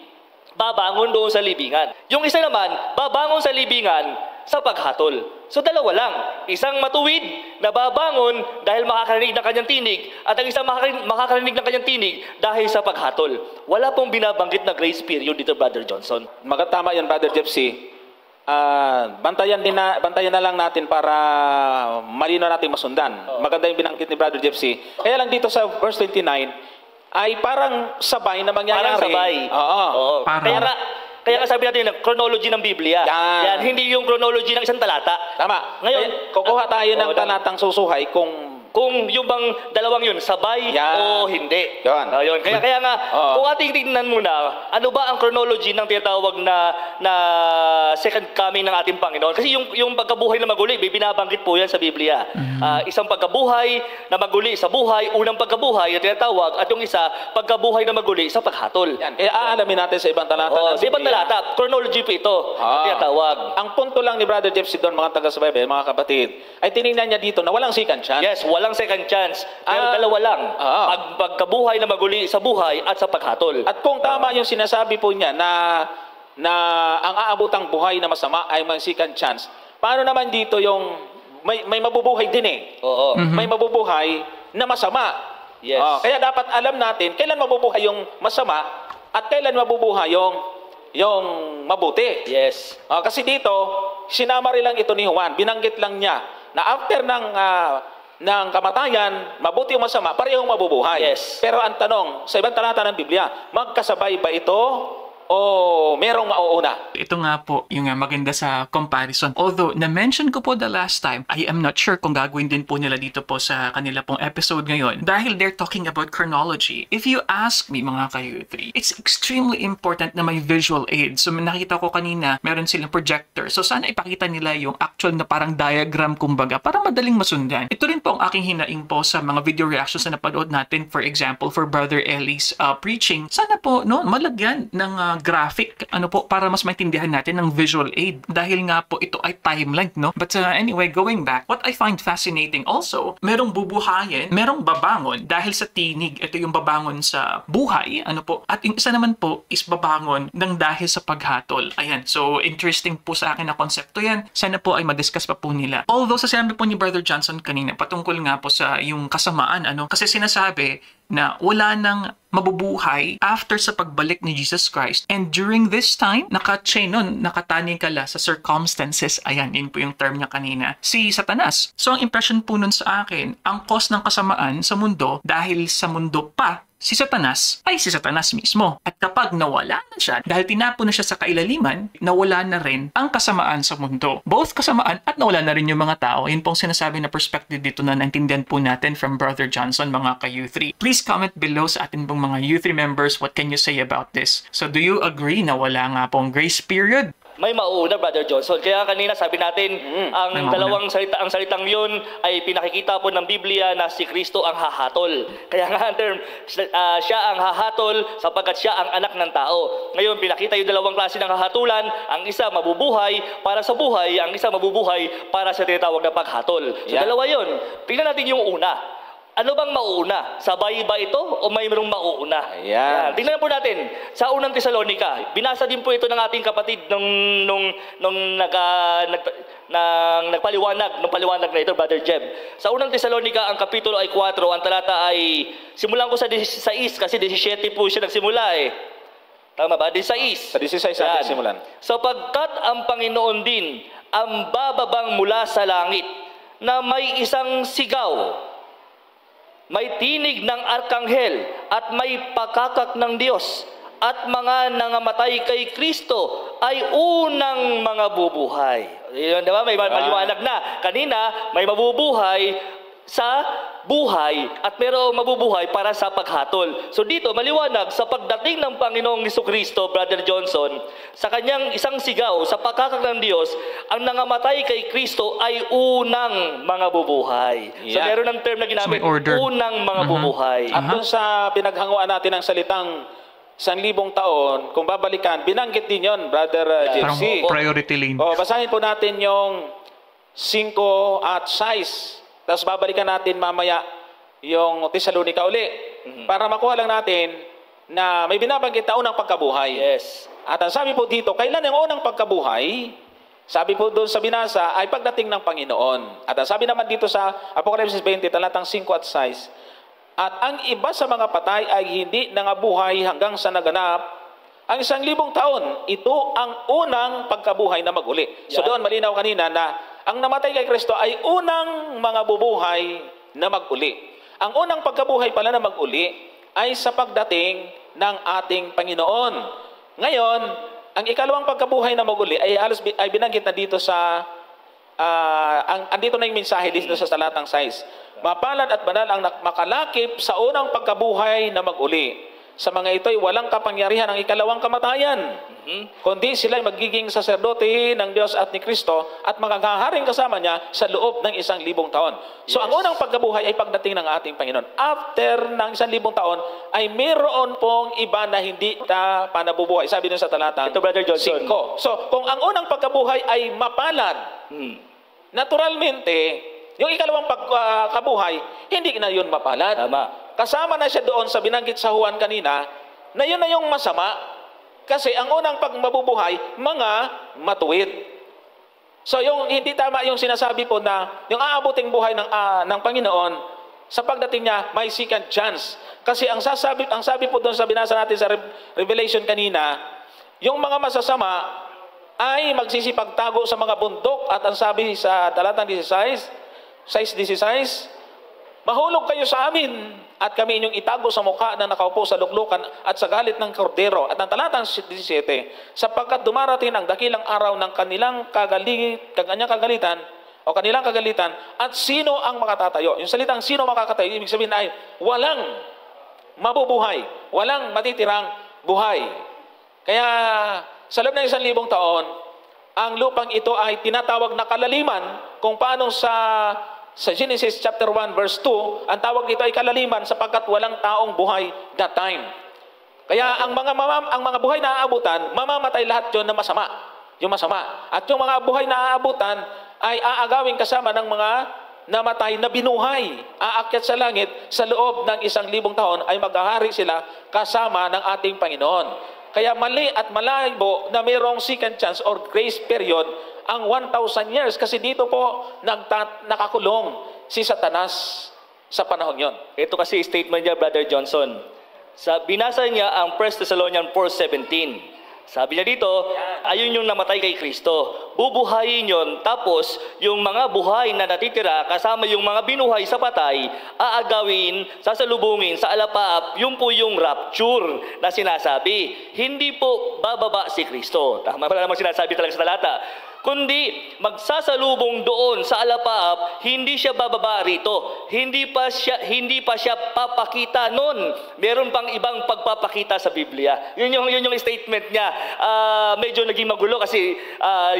Speaker 5: babangon doon sa libingan. Yung isa naman, babangon sa libingan sa paghatol. So dalawa lang. Isang matuwid na babangon dahil makakarinig ng kanyang tinig at ang isang makakarinig ng kanyang tinig dahil sa paghatol. Wala pong binabanggit na grace period dito, Brother Johnson.
Speaker 2: Magkatama yan, Brother Jeffsy. Bantayan na lang natin para malino natin masundan. Maganda yung binanggit ni Brother Jeffsy. Kaya lang dito sa verse 29 ay parang sabay na mangyayari.
Speaker 5: Parang sabay. Oo.
Speaker 3: Parang...
Speaker 5: Kaya nga sabi natin, chronology ng Biblia. Yan, hindi yung chronology ng isang talata.
Speaker 2: Tama.
Speaker 5: Ngayon,
Speaker 2: kukuha tayo ng talatang susuhay kung
Speaker 5: yung bang dalawang yun, sabay o hindi.
Speaker 2: Yan.
Speaker 5: Ayun. Kaya nga, kung ating tingnan muna, ano ba ang chronology ng tinatawag na second coming ng ating Panginoon? Kasi yung pagkabuhay na maguli, binabanggit po yan sa Biblia. Isang pagkabuhay na maguli sa buhay, unang pagkabuhay na tinatawag, at yung isa, pagkabuhay na maguli sa paghatol.
Speaker 2: yan. Kaya aalamin natin sa ibang talata.
Speaker 5: Sa ibang talata, chronology po ito, na tinatawag.
Speaker 2: Ang punto lang ni Brother Jeffsy doon, mga taga-subaybay, mga kapatid, ay tinignan niya dito na walang second chance.
Speaker 5: Yes, walang second chance. Pero dalawa lang. Pagkabuhay na maguli sa buhay at sa paghatol.
Speaker 2: At kung tama yung sinasabi po niya na ang aabutang buhay na masama ay may second chance, paano naman dito yung may mabubuhay din eh?
Speaker 5: Oo.
Speaker 2: May mabubuhay na masama.
Speaker 5: Yes.
Speaker 2: Kaya dapat alam natin kailan mabubuhay yung masama at kailan mabubuhay yung mabuti.
Speaker 5: Yes.
Speaker 2: Kasi dito, sinama rin lang ito ni Juan. Binanggit lang niya na after ng kamatayan, mabuti o masama, parehong mabubuhay.
Speaker 5: Yes.
Speaker 2: Pero ang tanong, sa ibang talata ng Biblia, magkasabay ba ito o merong mauuna?
Speaker 3: Ito nga po yung maganda sa comparison. Although, na-mention ko po the last time, I am not sure kung gagawin din po nila dito po sa kanila pong episode ngayon. Dahil they're talking about chronology. If you ask me, mga ka-U3, it's extremely important na may visual aid. So, nakita ko kanina, meron silang projector. So, sana ipakita nila yung actual na parang diagram, kumbaga, para madaling masundan. Ito rin po ang aking hinaing po sa mga video reactions na napanood natin. For example, for Brother Ellie's preaching. Sana po, malagyan ng graphic, para mas maintindihan natin ng visual aid. Dahil nga po ito ay timeline, no? But anyway, going back, what I find fascinating also, merong bubuhayin, merong babangon dahil sa tinig. Ito yung babangon sa buhay, at yung isa naman po is babangon ng dahil sa paghatol. Ayan, so interesting po sa akin na konsepto yan. Sana po ay madiscuss pa po nila. Although, sa sinabi po ni Brother Johnson kanina, patungkol nga po sa yung kasamaan, kasi sinasabi na wala nang mabubuhay after sa pagbalik ni Jesus Christ. And during this time, nakataning kala sa circumstances. Ayan, yun po yung term niya kanina. Si Satanas. So, ang impression po nun sa akin, ang cause ng kasamaan sa mundo, dahil sa mundo pa, si Satanas ay si Satanas mismo. At kapag nawala na siya, dahil tinapon na siya sa kailaliman, nawala na rin ang kasamaan sa mundo. Both kasamaan at nawala na rin yung mga tao. Yun pong sinasabi na perspective dito na naintindihan po natin from Brother Johnson, mga ka-U3. Please comment below sa atin pong mga U3 members, what can you say about this? So do you agree na wala nga pong grace period?
Speaker 5: May mauuna, Brother Johnson. Kaya kanina sabi natin, ang dalawang salitang yun ay pinakikita po ng Biblia na si Kristo ang hahatol. Kaya nga ang term, siya ang hahatol sapagkat siya ang anak ng tao. Ngayon, pinakita yung dalawang klase ng hahatulan. Ang isa mabubuhay para sa buhay, ang isa mabubuhay para sa tinatawag na paghatol. So dalawa yun. Tingnan natin yung una. Ano bang mauuna? Sabay ba ito o mayroong mauuna?
Speaker 2: Ayan.
Speaker 5: Tingnan po natin. Sa unang Tesalonica, binasa din po ito ng ating kapatid nung paliwanag na ito, Brother Jeb. Sa unang Tesalonica, ang kapitulo ay 4, ang talata ay, simulan ko sa 16 kasi 17 po siya nagsimula eh. Tama ba? 16.
Speaker 2: Sa 16 ating simulan.
Speaker 5: Sapagkat ang Panginoon din ang bababang mula sa langit na may isang sigaw, may tinig ng arkanghel at may pakakak ng Diyos, at mga nangamatay kay Kristo ay unang mga bubuhay. Yun, diba? May maliwanag na. Kanina, may mabubuhay sa buhay at merong mabubuhay para sa paghatol. So dito, maliwanag, sa pagdating ng Panginoong Jesucristo, Brother Johnson, sa kanyang isang sigaw, sa pagkakak ng Diyos, ang nangamatay kay Kristo ay unang mga bubuhay. So
Speaker 2: Yeah.
Speaker 5: meron ng term na ginamit,
Speaker 3: So may order.
Speaker 5: unang mga bubuhay.
Speaker 2: At doon sa pinaghanguan natin ng salitang 1,000 taon, kung babalikan, binanggit din yon, Brother
Speaker 3: Parang
Speaker 2: JC.
Speaker 3: priority lane.
Speaker 2: Basahin po natin yung 5 at 6. Tapos babalikan natin mamaya yung Tesalonica uli. Para makuha lang natin na may binabanggit na unang pagkabuhay.
Speaker 5: Yes.
Speaker 2: At ang sabi po dito, kailan ang unang pagkabuhay? Sabi po doon sa binasa ay pagdating ng Panginoon. At ang sabi naman dito sa Apokalipsis 20, talatang 5 at 6, at ang iba sa mga patay ay hindi nangabuhay hanggang sa naganap ang 1,000 taon. Ito ang unang pagkabuhay na maguli. So
Speaker 5: Yeah.
Speaker 2: doon malinaw kanina na ang namatay kay Kristo ay unang mga bubuhay na maguli. Ang unang pagkabuhay pala na maguli ay sa pagdating ng ating Panginoon. Ngayon, ang ikalawang pagkabuhay na maguli ay halos ay binanggit na dito sa andito na yung mensahe dito sa talatang 6. Mapalad at banal ang makalakip sa unang pagkabuhay na maguli. Sa mga ito ay walang kapangyarihan ang ikalawang kamatayan. Kundi sila ay magiging saserdote ng Diyos at ni Kristo at maghaharing kasama niya sa loob ng 1,000 taon. So ang unang pagkabuhay ay pagdating ng ating Panginoon. After ng 1,000 taon ay mayroon pong iba na hindi na panabubuhay. Sabi dun sa talatang
Speaker 5: Ito, Brother Johnson.
Speaker 2: 5. So kung ang unang pagkabuhay ay mapalad, naturalmente, yung ikalawang pagkabuhay, hindi na yun mapalad.
Speaker 5: Tama.
Speaker 2: Kasama na siya doon sa binanggit sa Juan kanina, na yun na yung masama. Kasi ang unang pagmabubuhay, mga matuwid. So yung hindi tama yung sinasabi po na yung aabuting buhay ng Panginoon, sa pagdating niya, may second chance. Kasi ang sabi po doon sa binasa natin sa Revelation kanina, yung mga masasama ay magsisipagtago sa mga bundok at ang sabi sa talatang 16, mahulog kayo sa amin at kami inyong itago sa mukha na nakaupo sa luklukan at sa galit ng kordero. At ang talatang 17, sapagkat dumarating ang dakilang araw ng kanilang kagalitan at sino ang makatatayo? Yung salitang sino makakatayo, ibig sabihin ay walang mabubuhay, walang matitirang buhay. Kaya sa loob ng 1,000 taon, ang lupang ito ay tinatawag na kalaliman kung paano sa Genesis chapter 1 verse 2, ang tawag dito ay kalaliman sapagkat walang taong buhay that time. Kaya ang mga buhay na aabutan, mamamatay lahat 'yon na masama. Yung masama. At yung mga buhay na aabutan ay aagawin kasama ng mga namatay na binuhay. Aakyat sa langit sa loob ng 1,000 taon ay maghahari sila kasama ng ating Panginoon. Kaya mali at malabo na mayroong second chance or grace period ang 1,000 years kasi dito po nakakulong si Satanas sa panahon yon.
Speaker 5: Ito kasi statement niya, Brother Johnson. Binasa niya ang 1 Thessalonians 4:17. Sabi niya dito, ayun yung namatay kay Kristo. Bubuhayin yon, tapos yung mga buhay na natitira kasama yung mga binuhay sa patay, aagawin, sasalubungin sa alapaap, yun po yung rapture na sinasabi. Hindi po bababa si Kristo. Tama pala namang sinasabi talaga sa talata. Kundi magsasalubong doon sa alapaap, hindi siya bababa rito. Hindi pa siya papakita noon. Meron pang ibang pagpapakita sa Biblia. Yun yung statement niya. Medyo naging magulo kasi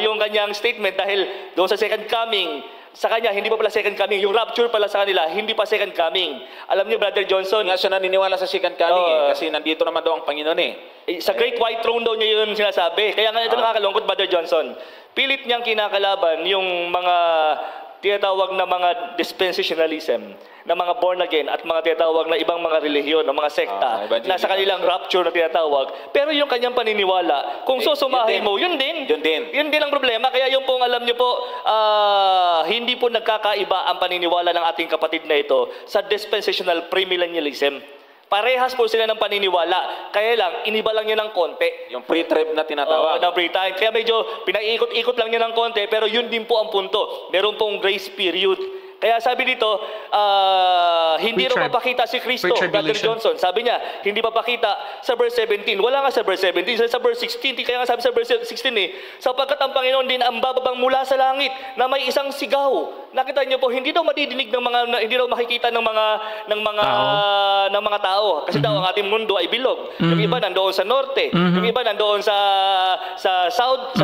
Speaker 5: yung kanyang statement dahil doon sa second coming, sa kanya hindi pa pala second coming. Yung rapture pala sa kanila, hindi pa second coming. Alam niyo, Brother Johnson,
Speaker 2: Nga siya naniniwala sa second coming kasi nandito naman daw ang Panginoon
Speaker 5: sa Great White Throne daw niya yun sinasabi. Kaya nga ito nakakalungkot, Brother Johnson. Pilit niyang kinakalaban yung mga tinatawag na mga dispensationalism, na mga born again at mga tinatawag na ibang mga relihiyon, na mga sekta, na sa kanilang rapture na tinatawag. Pero yung kanyang paniniwala, kung susumahin mo, yun din. Yun din ang problema. Kaya yung pong alam niyo po, hindi po nagkakaiba ang paniniwala ng ating kapatid na ito sa dispensational premillennialism. Parehas po sila ng paniniwala. Kaya lang, iniba lang niya ng konti.
Speaker 2: Yung pre-trib na tinatawag.
Speaker 5: Na pre-time. Kaya medyo pinaiikot-ikot lang niya ng konti, pero yun din po ang punto. Meron pong grace period Kaya sabi dito, hindi raw papakita si Kristo, Brother Johnson. Sabi niya, hindi papakita sa verse 17. Wala nga sa verse 17, sa verse 16. Kaya nga sabi sa verse 16 sapagkat ang Panginoon din ang bababang mula sa langit na may isang sigaw. Nakita niyo po, hindi daw madidinig ng mga, hindi daw makikita ng mga tao. Kasi daw ang ating mundo ay bilog. Yung iba nandoon sa norte, yung iba nandoon sa south,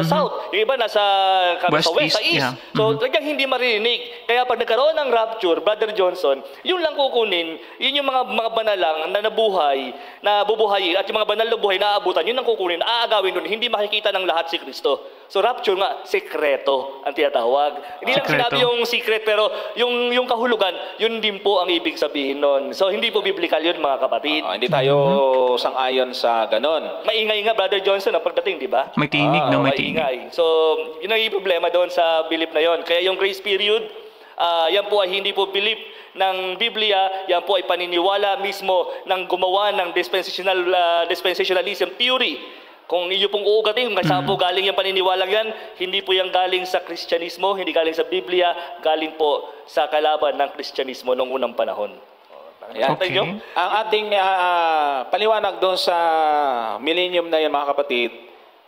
Speaker 5: yung iba nasa
Speaker 3: West,
Speaker 5: sa east.
Speaker 3: Yeah.
Speaker 5: So, talagang hindi maririnig. Kaya pag nagkaroon ng rapture, Brother Johnson, yun lang kukunin, yun yung mga banal lang na nabuhay, na bubuhayin, at yung mga banal na buhay na aabutan, yun ang kukunin, aagawin nun, hindi makikita ng lahat si Kristo. So rapture nga, sekreto ang tinatawag. Hindi lang sinabi yung secret, pero yung kahulugan, yun din po ang ibig sabihin nun. So hindi po biblical yun, mga kapatid.
Speaker 2: Hindi tayo sang-ayon sa ganon.
Speaker 5: Maingay nga, Brother Johnson, ang pagdating, di ba?
Speaker 3: May tinig, no? May tinig.
Speaker 5: Maingay. So, yun ang problema doon sa belief na yon. Kaya yung grace period, yan po ay hindi po belief ng Biblia, yan po ay paniniwala mismo ng gumawa ng dispensationalism theory. Kung iyo pong uugatin, kung saan po galing yung paniniwalang yan, hindi po yan galing sa Kristyanismo, hindi galing sa Biblia, galing po sa kalaban ng Kristyanismo noong unang panahon.
Speaker 2: Ayan.
Speaker 3: Okay.
Speaker 2: Ang ating paliwanag doon sa millennium na yan, mga kapatid,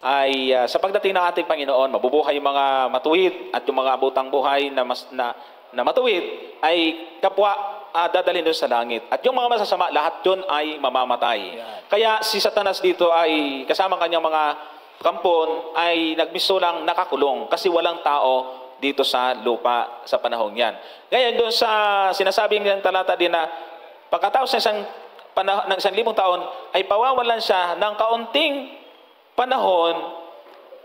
Speaker 2: ay sa pagdating ng ating Panginoon, mabubuhay yung mga matuwid at yung mga abutang buhay na matuwid ay kapwa dadalhin doon sa langit. At yung mga masasama, lahat yun ay mamamatay. Kaya si Satanas dito ay kasama kanyang mga kampon ay nagmisto lang nakakulong kasi walang tao dito sa lupa sa panahong yan. Ngayon doon sa sinasabing ng talata din na pagkatapos ng 1,000 taon ay pawawalan siya ng kaunting panahon,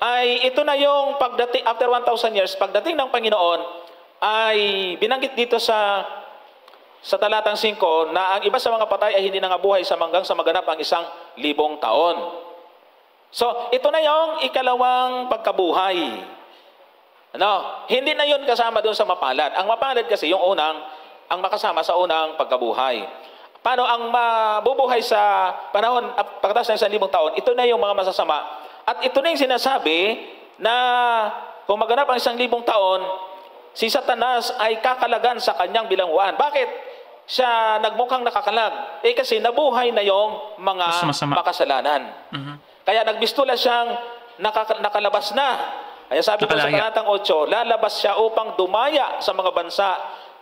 Speaker 2: ay ito na yung pagdating after 1,000 years, pagdating ng Panginoon ay binanggit dito sa talatang 5 na ang iba sa mga patay ay hindi nangabuhay hanggang sa maganap ang 1,000 taon. So, ito na yung ikalawang pagkabuhay. Hindi na yun kasama doon sa mapalad. Ang mapalad kasi yung ang makasama sa unang pagkabuhay. Paano ang mabubuhay sa panahon pagkatapos ng 1,000 taon? Ito na yung mga masasama. At ito na yung sinasabi na kung maganap ang 1,000 taon, si Satanas ay kakalagan sa kanyang bilangguan. Bakit siya nagmukhang nakakalag? Kasi nabuhay na yung mga makasalanan. Kaya nagbistula siyang nakalabas na. Kaya sabi ko sa talatang 8, lalabas siya upang dumaya sa mga bansa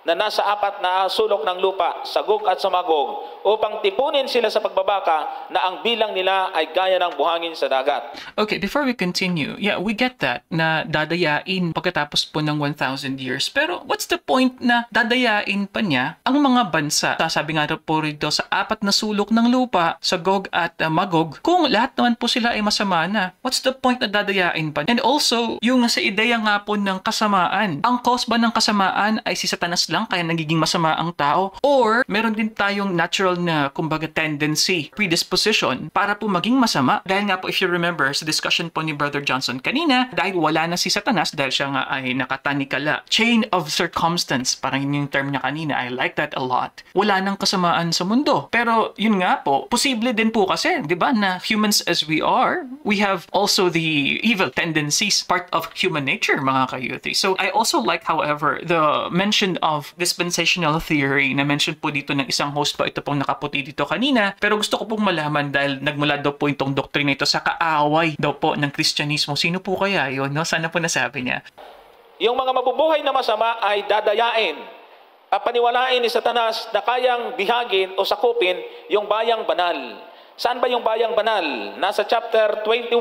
Speaker 2: na nasa 4 na sulok ng lupa, sa Gog at sa Magog, upang tipunin sila sa pagbabaka na ang bilang nila ay gaya ng buhangin sa dagat.
Speaker 3: Okay, before we continue, yeah, we get that na dadayain pagkatapos po ng 1,000 years. Pero what's the point na dadayain pa niya ang mga bansa? Sasabi nga po rito sa 4 na sulok ng lupa, sa Gog at Magog, kung lahat naman po sila ay masama na. What's the point na dadayain pa? And also, yung sa ideya nga po ng kasamaan. Ang cause ba ng kasamaan ay si Satanas lang kaya nagiging masama ang tao, or meron din tayong natural na kumbaga tendency, predisposition para po maging masama? Dahil nga po, if you remember sa discussion po ni Brother Johnson kanina, dahil wala na si Satanas, dahil siya nga ay nakatanikala, chain of circumstance, parang yun yung term niya kanina, I like that a lot. Wala nang kasamaan sa mundo. Pero yun nga po, posible din po kasi, di ba, na humans as we are, we have also the evil tendencies, part of human nature, mga ka-youthi. So I also like, however, the mention of dispensational theory na mention po dito ng isang host po, ito pong nakaputi dito kanina, pero gusto ko pong malaman dahil nagmula daw po itong doktrina ito sa kaaway daw po ng Kristyanismo. Sino po kaya yun? No? Sana po nasabi niya.
Speaker 2: Yung mga mabubuhay na masama ay dadayain. Papaniwalain ni Satanas na kayang bihagin o sakupin yung bayang banal. Saan ba yung bayang banal? Nasa chapter 21,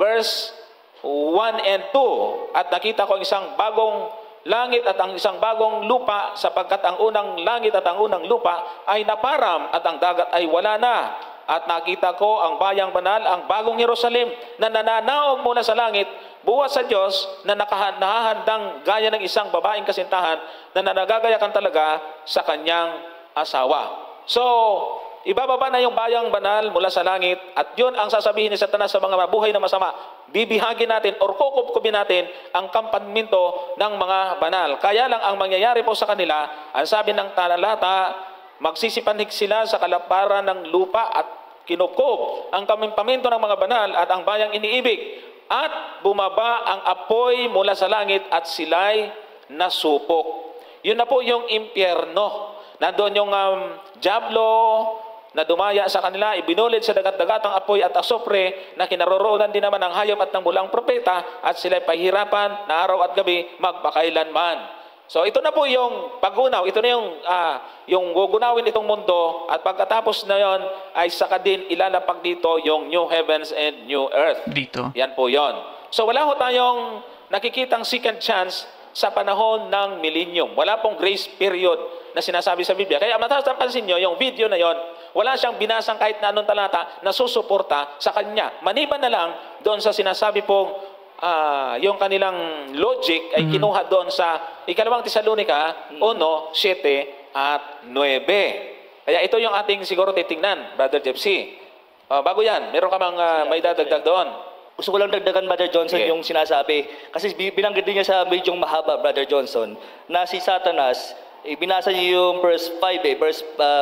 Speaker 2: verse 1 and 2. At nakita ko ang isang bagong langit at ang isang bagong lupa, sapagkat ang unang langit at ang unang lupa ay naparam at ang dagat ay wala na. At nakita ko ang bayang banal, ang bagong Jerusalem na nananaog mula sa langit, buwas sa Diyos na nakahandang gaya ng isang babaeng kasintahan na nanagagayakan talaga sa kanyang asawa. So, ibababa na yung bayang banal mula sa langit at yun ang sasabihin ni Satanas sa mga mabuhay na masama. Bibihagin natin or kukupkubin natin ang kampamento ng mga banal. Kaya lang ang mangyayari po sa kanila, ang sabi ng talata, magsisipanhig sila sa kalaparan ng lupa at kinupkob ang kampamento ng mga banal at ang bayang iniibig. At bumaba ang apoy mula sa langit at sila'y nasupok. yun na po yung impyerno. Nandoon yung diablo na dumaya sa kanila, ibinulid sa dagat-dagatang apoy at asopre na kinaroroonan din naman ng hayop at ng bulang propeta at sila'y pahirapan na araw at gabi magpakailanman. So ito na po yung paggunaw, ito na yung gugunawin itong mundo at pagkatapos na yon ay saka din ilalapag dito yung new heavens and new earth.
Speaker 3: Dito.
Speaker 2: Yan po yon. So wala ho tayong nakikitang second chance sa panahon ng millennium. Wala pong grace period na sinasabi sa Biblia. Kaya matapansin nyo, yung video na yon, wala siyang binasang kahit na anong talata na susuporta sa kanya. Maliban na lang doon sa sinasabi pong yung kanilang logic ay kinuha doon sa ikalawang Tesalonica 1:7 at 9. Kaya ito yung ating siguro titingnan, Brother Jepsy. Bago yan, meron ka bang may dadagdag doon?
Speaker 5: Gusto ko lang dagdagan, Brother Johnson,
Speaker 2: Okay.
Speaker 5: yung sinasabi. Kasi binanggit din niya sa medyo mahaba, Brother Johnson, na si Satanas, binasa niyo yung verse 5,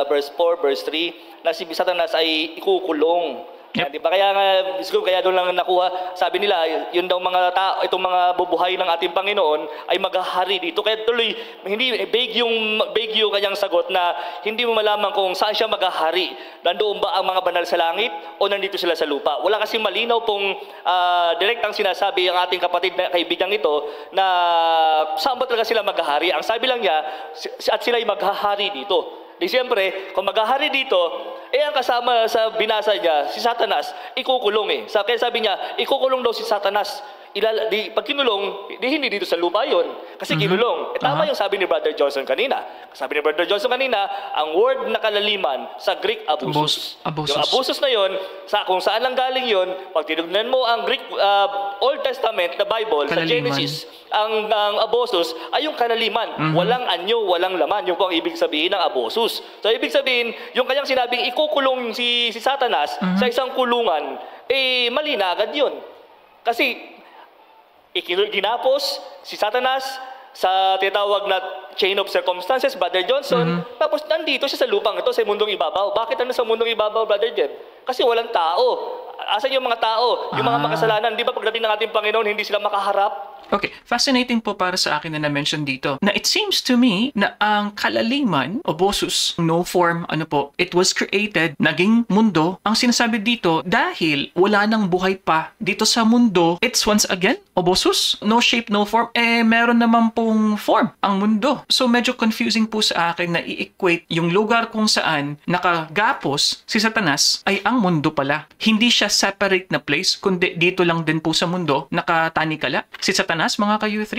Speaker 5: verse 4, verse 3, na si Satanas ay ikukulong.
Speaker 3: Yep.
Speaker 5: Di ba? Kaya nga, siguro kaya doon lang nakuha, sabi nila, yun daw mga tao, itong mga bubuhay ng ating Panginoon ay maghahari dito. Kaya tuloy, hindi vague yung kanyang sagot na hindi mo malaman kung saan siya maghahari. Nandoon ba ang mga banal sa langit o nandito sila sa lupa? Wala kasing malinaw pong direktang sinasabi ang ating kapatid na kaibigang ito na saan ba talaga sila maghahari. Ang sabi lang niya, at sila'y maghahari dito. Di siyempre, kung maghahari dito, ang kasama sa binasa niya, si Satanas, ikukulong Kaya sabi niya, ikukulong daw si Satanas. Pag kinulong, hindi dito sa lupa yun. Kasi kinulong. Tama yung sabi ni Brother Johnson kanina. Sabi ni Brother Johnson kanina, ang word na kalaliman sa Greek, abusos.
Speaker 3: Abusos.
Speaker 5: Yung abusos na yun, kung saan lang galing yun, pag tinignan mo ang Greek Old Testament, the Bible, sa
Speaker 3: Kalaliman.
Speaker 5: Genesis, ang abusos ay yung kalaliman. Walang anyo, walang laman. Yung po ang ibig sabihin ng abusos. So, ibig sabihin, yung kanyang sinabing ikukulong si Satanas sa isang kulungan, mali na agad yun. Kasi, ginapos si Satanas sa tinatawag na chain of circumstances, Brother Johnson, tapos nandito siya sa lupang ito, sa mundong ibabaw. Bakit ano sa mundong ibabaw, Brother Jeb? Kasi walang tao. Asan yung mga tao? Yung mga makasalanan, di ba pagdating ng ating Panginoon, hindi sila makaharap?
Speaker 3: Okay, fascinating po para sa akin na na-mention dito na it seems to me na ang kalaliman o bosus, no form, it was created, naging mundo, ang sinasabi dito dahil wala nang buhay pa dito sa mundo, it's once again, obosus, no shape, no form, meron naman pong form ang mundo. So medyo confusing po sa akin na i-equate yung lugar kung saan nakagapos si Satanas ay ang mundo pala. Hindi siya separate na place, kundi dito lang din po sa mundo, nakatanikala si Satanas, mga ka-U3?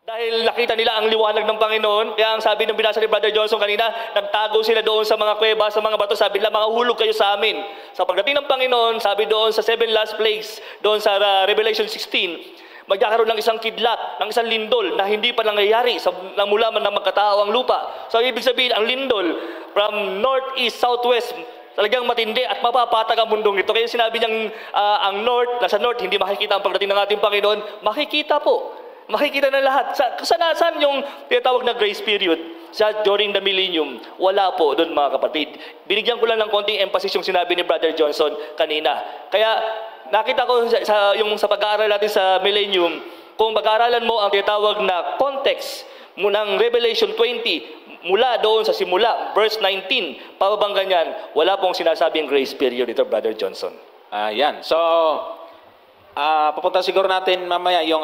Speaker 5: Dahil nakita nila ang liwanag ng Panginoon, kaya ang sabi ng binasa ni Brother Johnson kanina, nagtago sila doon sa mga kuweba, sa mga bato, sabi nila, mahulog kayo sa amin. Sa pagdating ng Panginoon, sabi doon sa 7 last plagues, doon sa Revelation 16, magkakaroon ng isang kidlat, ng isang lindol na hindi pa nangyayari na mula man ng magkatao ang lupa. So ibig sabihin, ang lindol from north, east, southwest, talagang matindi at mapapatag ang mundong ito. Kaya sinabi niyang ang north, nasa north, hindi makikita ang pagdating ng ating Panginoon. Makikita po. Makikita na lahat. Saan yung tinatawag na grace period? During the millennium. Wala po doon, mga kapatid. Binigyan ko lang ng konting emphasis yung sinabi ni Brother Johnson kanina. Kaya nakita ko sa pag-aaral natin sa millennium, kung pag-aaralan mo ang tinatawag na context ng Revelation 20, mula doon sa simula, verse 19, pababang ganyan, wala pong sinasabing grace period ito, Brother Johnson.
Speaker 2: Yan. So, pupunta siguro natin mamaya yung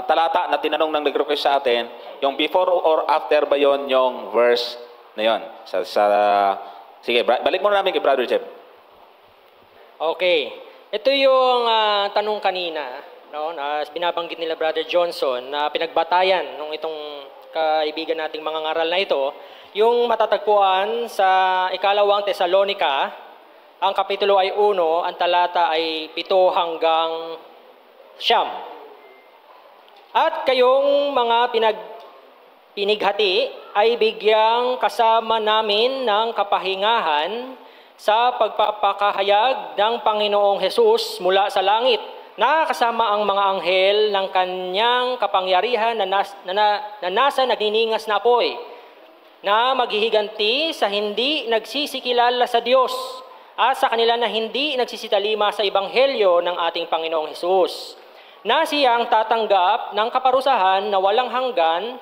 Speaker 2: talata na tinanong ng nag-request sa atin, yung before or after ba yon yung verse na yon. Sige, balik muna namin kay Brother Jeb.
Speaker 4: Okay. Ito yung tanong kanina, no, na binabanggit nila Brother Johnson na pinagbatayan nung itong kaibigan nating mga ngaral na ito, yung matatagpuan sa ikalawang Tesalonica, ang kapitulo ay 1, ang talata ay 7 hanggang 9. At kayong mga pinighati ay bigyang kasama namin ng kapahingahan sa pagpapakahayag ng Panginoong Hesus mula sa langit, na kasama ang mga anghel ng kanyang kapangyarihan na nasa nagniningas na apoy, na maghihiganti sa hindi nagsisikilala sa Diyos at sa kanila na hindi nagsisitalima sa ebanghelyo ng ating Panginoong Hesus, na siyang tatanggap ng kaparusahan na walang hanggan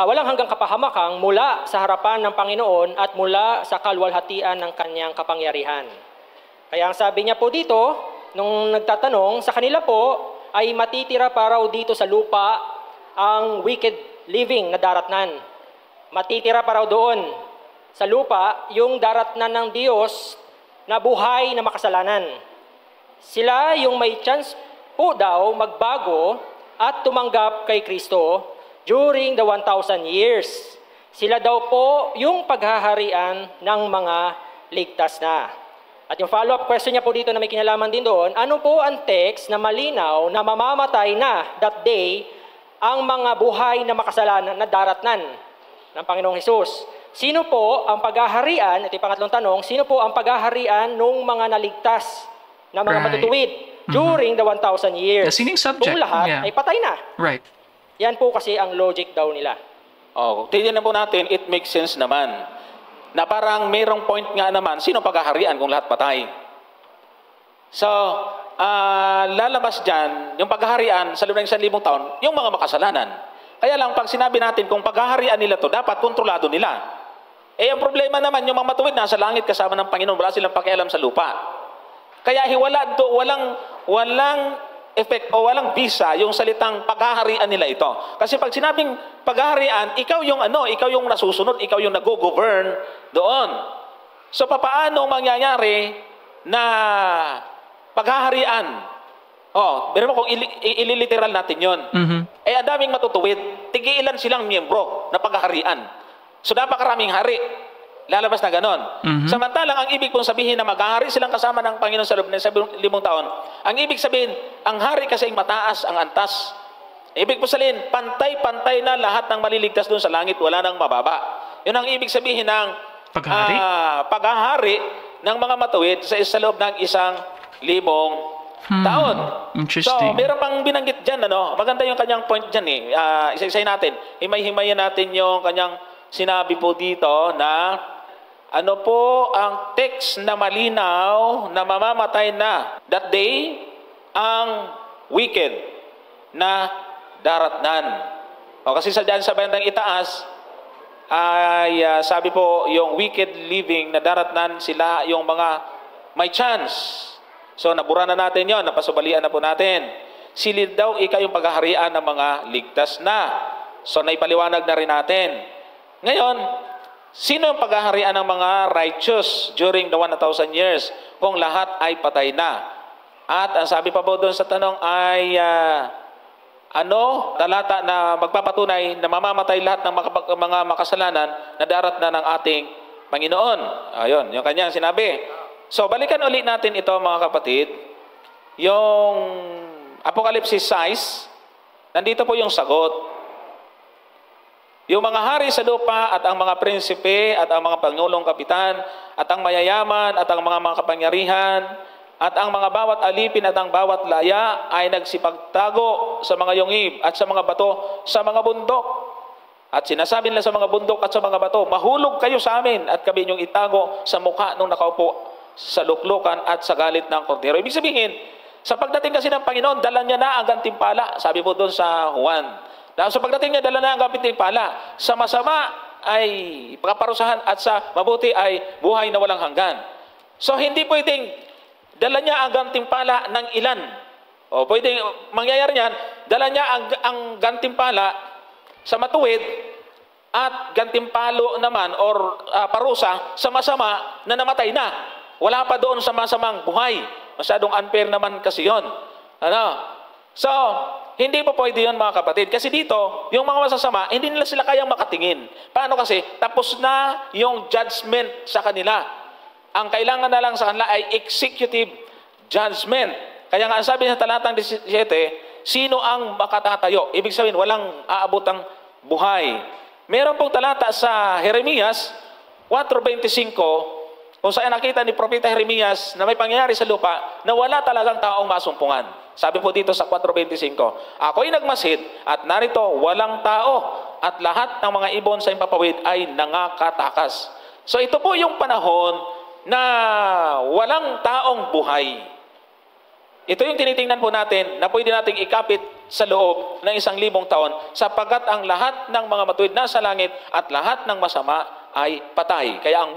Speaker 4: walang hanggang kapahamakang mula sa harapan ng Panginoon at mula sa kalwalhatian ng kanyang kapangyarihan. Kaya ang sabi niya po dito, nung nagtatanong, sa kanila po ay matitira pa raw dito sa lupa ang wicked living na daratnan. Matitira pa raw doon sa lupa yung daratnan ng Diyos na buhay na makasalanan. Sila yung may chance po daw magbago at tumanggap kay Kristo during the 1,000 years. Sila daw po yung paghaharian ng mga ligtas na. At yung follow-up question niya po dito na may kinalaman din doon, ano po ang text na malinaw na mamamatay na that day ang mga buhay na makasalanan na daratnan ng Panginoong Hesus? Sino po ang paghaharian, ito yung pangatlong tanong, sino po ang paghaharian ng mga naligtas na mga matutuwid during the 1,000 years?
Speaker 3: Sino yung subject?
Speaker 4: Kung lahat ay patay na.
Speaker 3: Right.
Speaker 4: Yan po kasi ang logic daw nila.
Speaker 2: Tingnan po natin, it makes sense naman. Na parang mayroong point nga naman, sino paghaharian kung lahat patay? So, lalabas dyan, yung paghaharian sa loob ng 1,000 taon, yung mga makasalanan. Kaya lang, pag sinabi natin kung paghaharian nila to, dapat kontrolado nila. Ang problema naman, yung mga matuwid nasa langit kasama ng Panginoon, wala silang pakialam sa lupa. Kaya walang effect o walang visa yung salitang paghaharian nila ito. Kasi pag sinabing paghaharian, ikaw yung nasusunod, ikaw yung nag-govern doon. So papaano mangyayari na paghaharian? Pero kung ililiteral natin yon. Ang daming matutuwid, tigiilan silang miyembro na paghaharian. So napakaraming hari. Lalabas na ganon. Samantalang ang ibig pong sabihin na maghahari silang kasama ng Panginoon sa loob ng 5 taon, ang ibig sabihin, ang hari kasi mataas ang antas. Ibig po sabihin, pantay-pantay na lahat ng maliligtas doon sa langit, wala nang mababa. Yun ang ibig sabihin ng paghahari ng mga matuwid sa loob ng 1,000 taon.
Speaker 3: Interesting.
Speaker 2: So, meron pang binanggit dyan, maganda yung kanyang point dyan isa-isay natin. Himay-himayin natin yung kanyang sinabi po dito na ano po ang text na malinaw na mamamatay na that day ang wicked na daratnan. Kasi sa bandang itaas ay sabi po yung wicked living na daratnan, sila yung mga may chance. So nabura na natin yon, napasubalian na po natin. Silid daw yung paghaharian ng mga ligtas na. So naipaliwanag na rin natin. Ngayon, sino yung paghaharian ng mga righteous during the 1,000 years kung lahat ay patay na? At ang sabi pa po doon sa tanong ay talata na magpapatunay na mamamatay lahat ng mga makasalanan na darat na ng ating Panginoon. Ayun, yung kanyang sinabi. So, balikan ulit natin ito mga kapatid. Yung Apocalypse 6, nandito po yung sagot. Yung mga hari sa lupa at ang mga prinsipe at ang mga pangulong kapitan at ang mayayaman at ang mga kapangyarihan at ang mga bawat alipin at ang bawat laya ay nagsipagtago sa mga yungib at sa mga bato sa mga bundok. At sinasabi nila sa mga bundok at sa mga bato, mahulog kayo sa amin at kami inyong itago sa mukha nung nakaupo sa luklukan at sa galit ng kordero. Ibig sabihin, sa pagdating kasi ng Panginoon, dala niya na ang gantimpala. Sabi po doon sa Juan. Dahil sa pagdating niya, dala na ang gantimpala. Sa masama ay pagpaparusahan at sa mabuti ay buhay na walang hanggan. So hindi pwedeng dala niya ang gantimpala ng ilan. Pwedeng mangyayari niyan, dala niya ang gantimpala sa matuwid at gantimpalo naman or parusa sa masama na namatay na. Wala pa doon sa masamang buhay. Masyadong unfair naman kasi yun. So, hindi po pwede yun mga kapatid. Kasi dito, yung mga masasama, hindi nila sila kayang makatingin. Paano kasi? Tapos na yung judgment sa kanila. Ang kailangan na lang sa kanila ay executive judgment. Kaya nga, ang sabi sa talatang 17, sino ang makatatayo? Ibig sabihin, walang aabotang buhay. Meron pong talata sa Jeremias 4:25, kung saan nakita ni Propeta Jeremias na may pangyayari sa lupa na wala talagang taong masumpungan. Sabi po dito sa 4:25, ako'y nagmasid at narito walang tao at lahat ng mga ibon sa impapawid ay nangakatakas. So ito po yung panahon na walang taong buhay. ito yung tinitingnan po natin na pwede nating ikapit sa loob ng 1,000 taon sapagkat ang lahat ng mga matuwid na sa langit at lahat ng masama ay patay. Kaya ang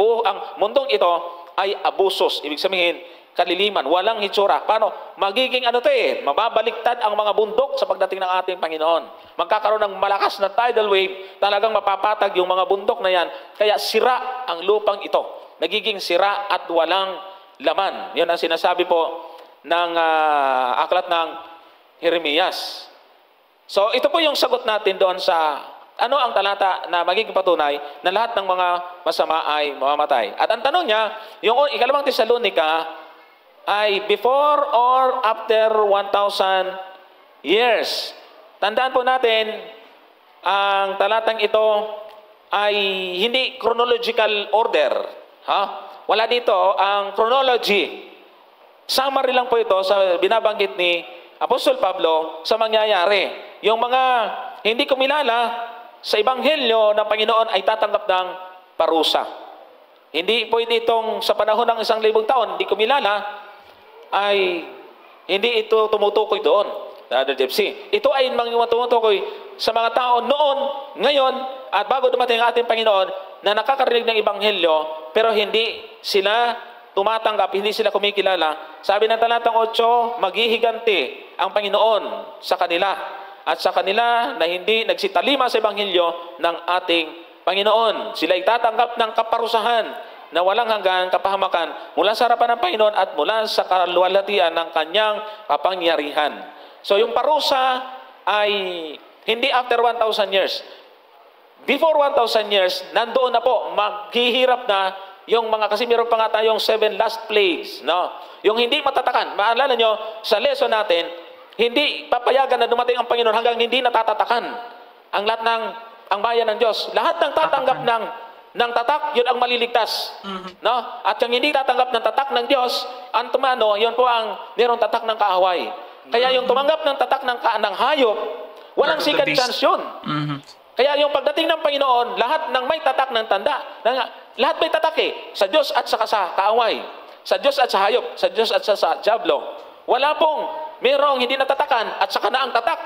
Speaker 2: mundong ito ay abusos. Ibig sabihin, kaliliman, walang hitsura. Paano? Magiging mababaliktad ang mga bundok sa pagdating ng ating Panginoon. Magkakaroon ng malakas na tidal wave, talagang mapapatag yung mga bundok na yan. Kaya sira ang lupang ito. Nagiging sira at walang laman. Yan ang sinasabi po ng aklat ng Jeremias. So ito po yung sagot natin doon sa ano ang talata na magiging patunay na lahat ng mga masama ay mamamatay. At ang tanong niya, yung ikalawang Tesalonica ay before or after 1,000 years. Tandaan po natin, ang talatang ito ay hindi chronological order. Wala dito ang chronology. Summary lang po ito sa binabanggit ni Apostol Pablo sa mangyayari. Yung mga hindi kumilala sa Ebanghelyo ng Panginoon ay tatanggap ng parusa. Hindi pwede itong sa panahon ng 1,000 taon, hindi kumilala, ay hindi ito tumutukoy doon. Ito ay tumutukoy sa mga tao noon, ngayon, at bago dumating ang ating Panginoon na nakakarinig ng Ebanghelyo, pero hindi sila tumatanggap, hindi sila kumikilala. Sabi ng talatang 8, maghihiganti ang Panginoon sa kanila. At sa kanila na hindi nagsitalima sa Ebanghelyo ng ating Panginoon. Sila ay tatanggap ng kaparusahan na walang hanggan kapahamakan mula sa harapan ng Panginoon at mula sa kaluwalhatian ng kanyang kapangyarihan. So yung parusa ay hindi after 1,000 years. Before 1,000 years, nandoon na po, maghihirap na yung mga, kasi meron pa nga tayong 7 last plagues. No? Yung hindi matatakan. Maalala nyo, sa lesson natin, hindi papayagan na dumating ang Panginoon hanggang hindi natatatakan ang lahat ng ang bayan ng Diyos. Lahat ng tatanggap ng tatak, yun ang maliligtas. No? At yung hindi tatanggap ng tatak ng Diyos, ang tumano, yun po ang mayroong tatak ng kaaway. Kaya yung tumanggap ng tatak ng hayop, walang second chance yun. Kaya yung pagdating ng Panginoon, lahat ng may tatak ng tanda, lahat may tatak sa Diyos at sa kaaway, sa Diyos at sa hayop, sa Diyos at sa diablo. Wala pong merong hindi natatakan at saka na ang tatak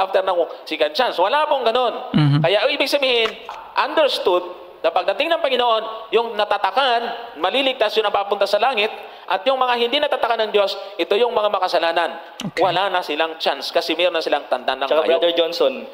Speaker 2: after ng second chance. Wala pong ganun. Kaya ibig sabihin, understood na pagdating ng Panginoon, yung natatakan, maliligtas yun ang papunta sa langit, at yung mga hindi natatakan ng Diyos, ito yung mga makasalanan. Okay. Wala na silang chance kasi meron na silang tanda ng hayop.
Speaker 5: Brother Johnson,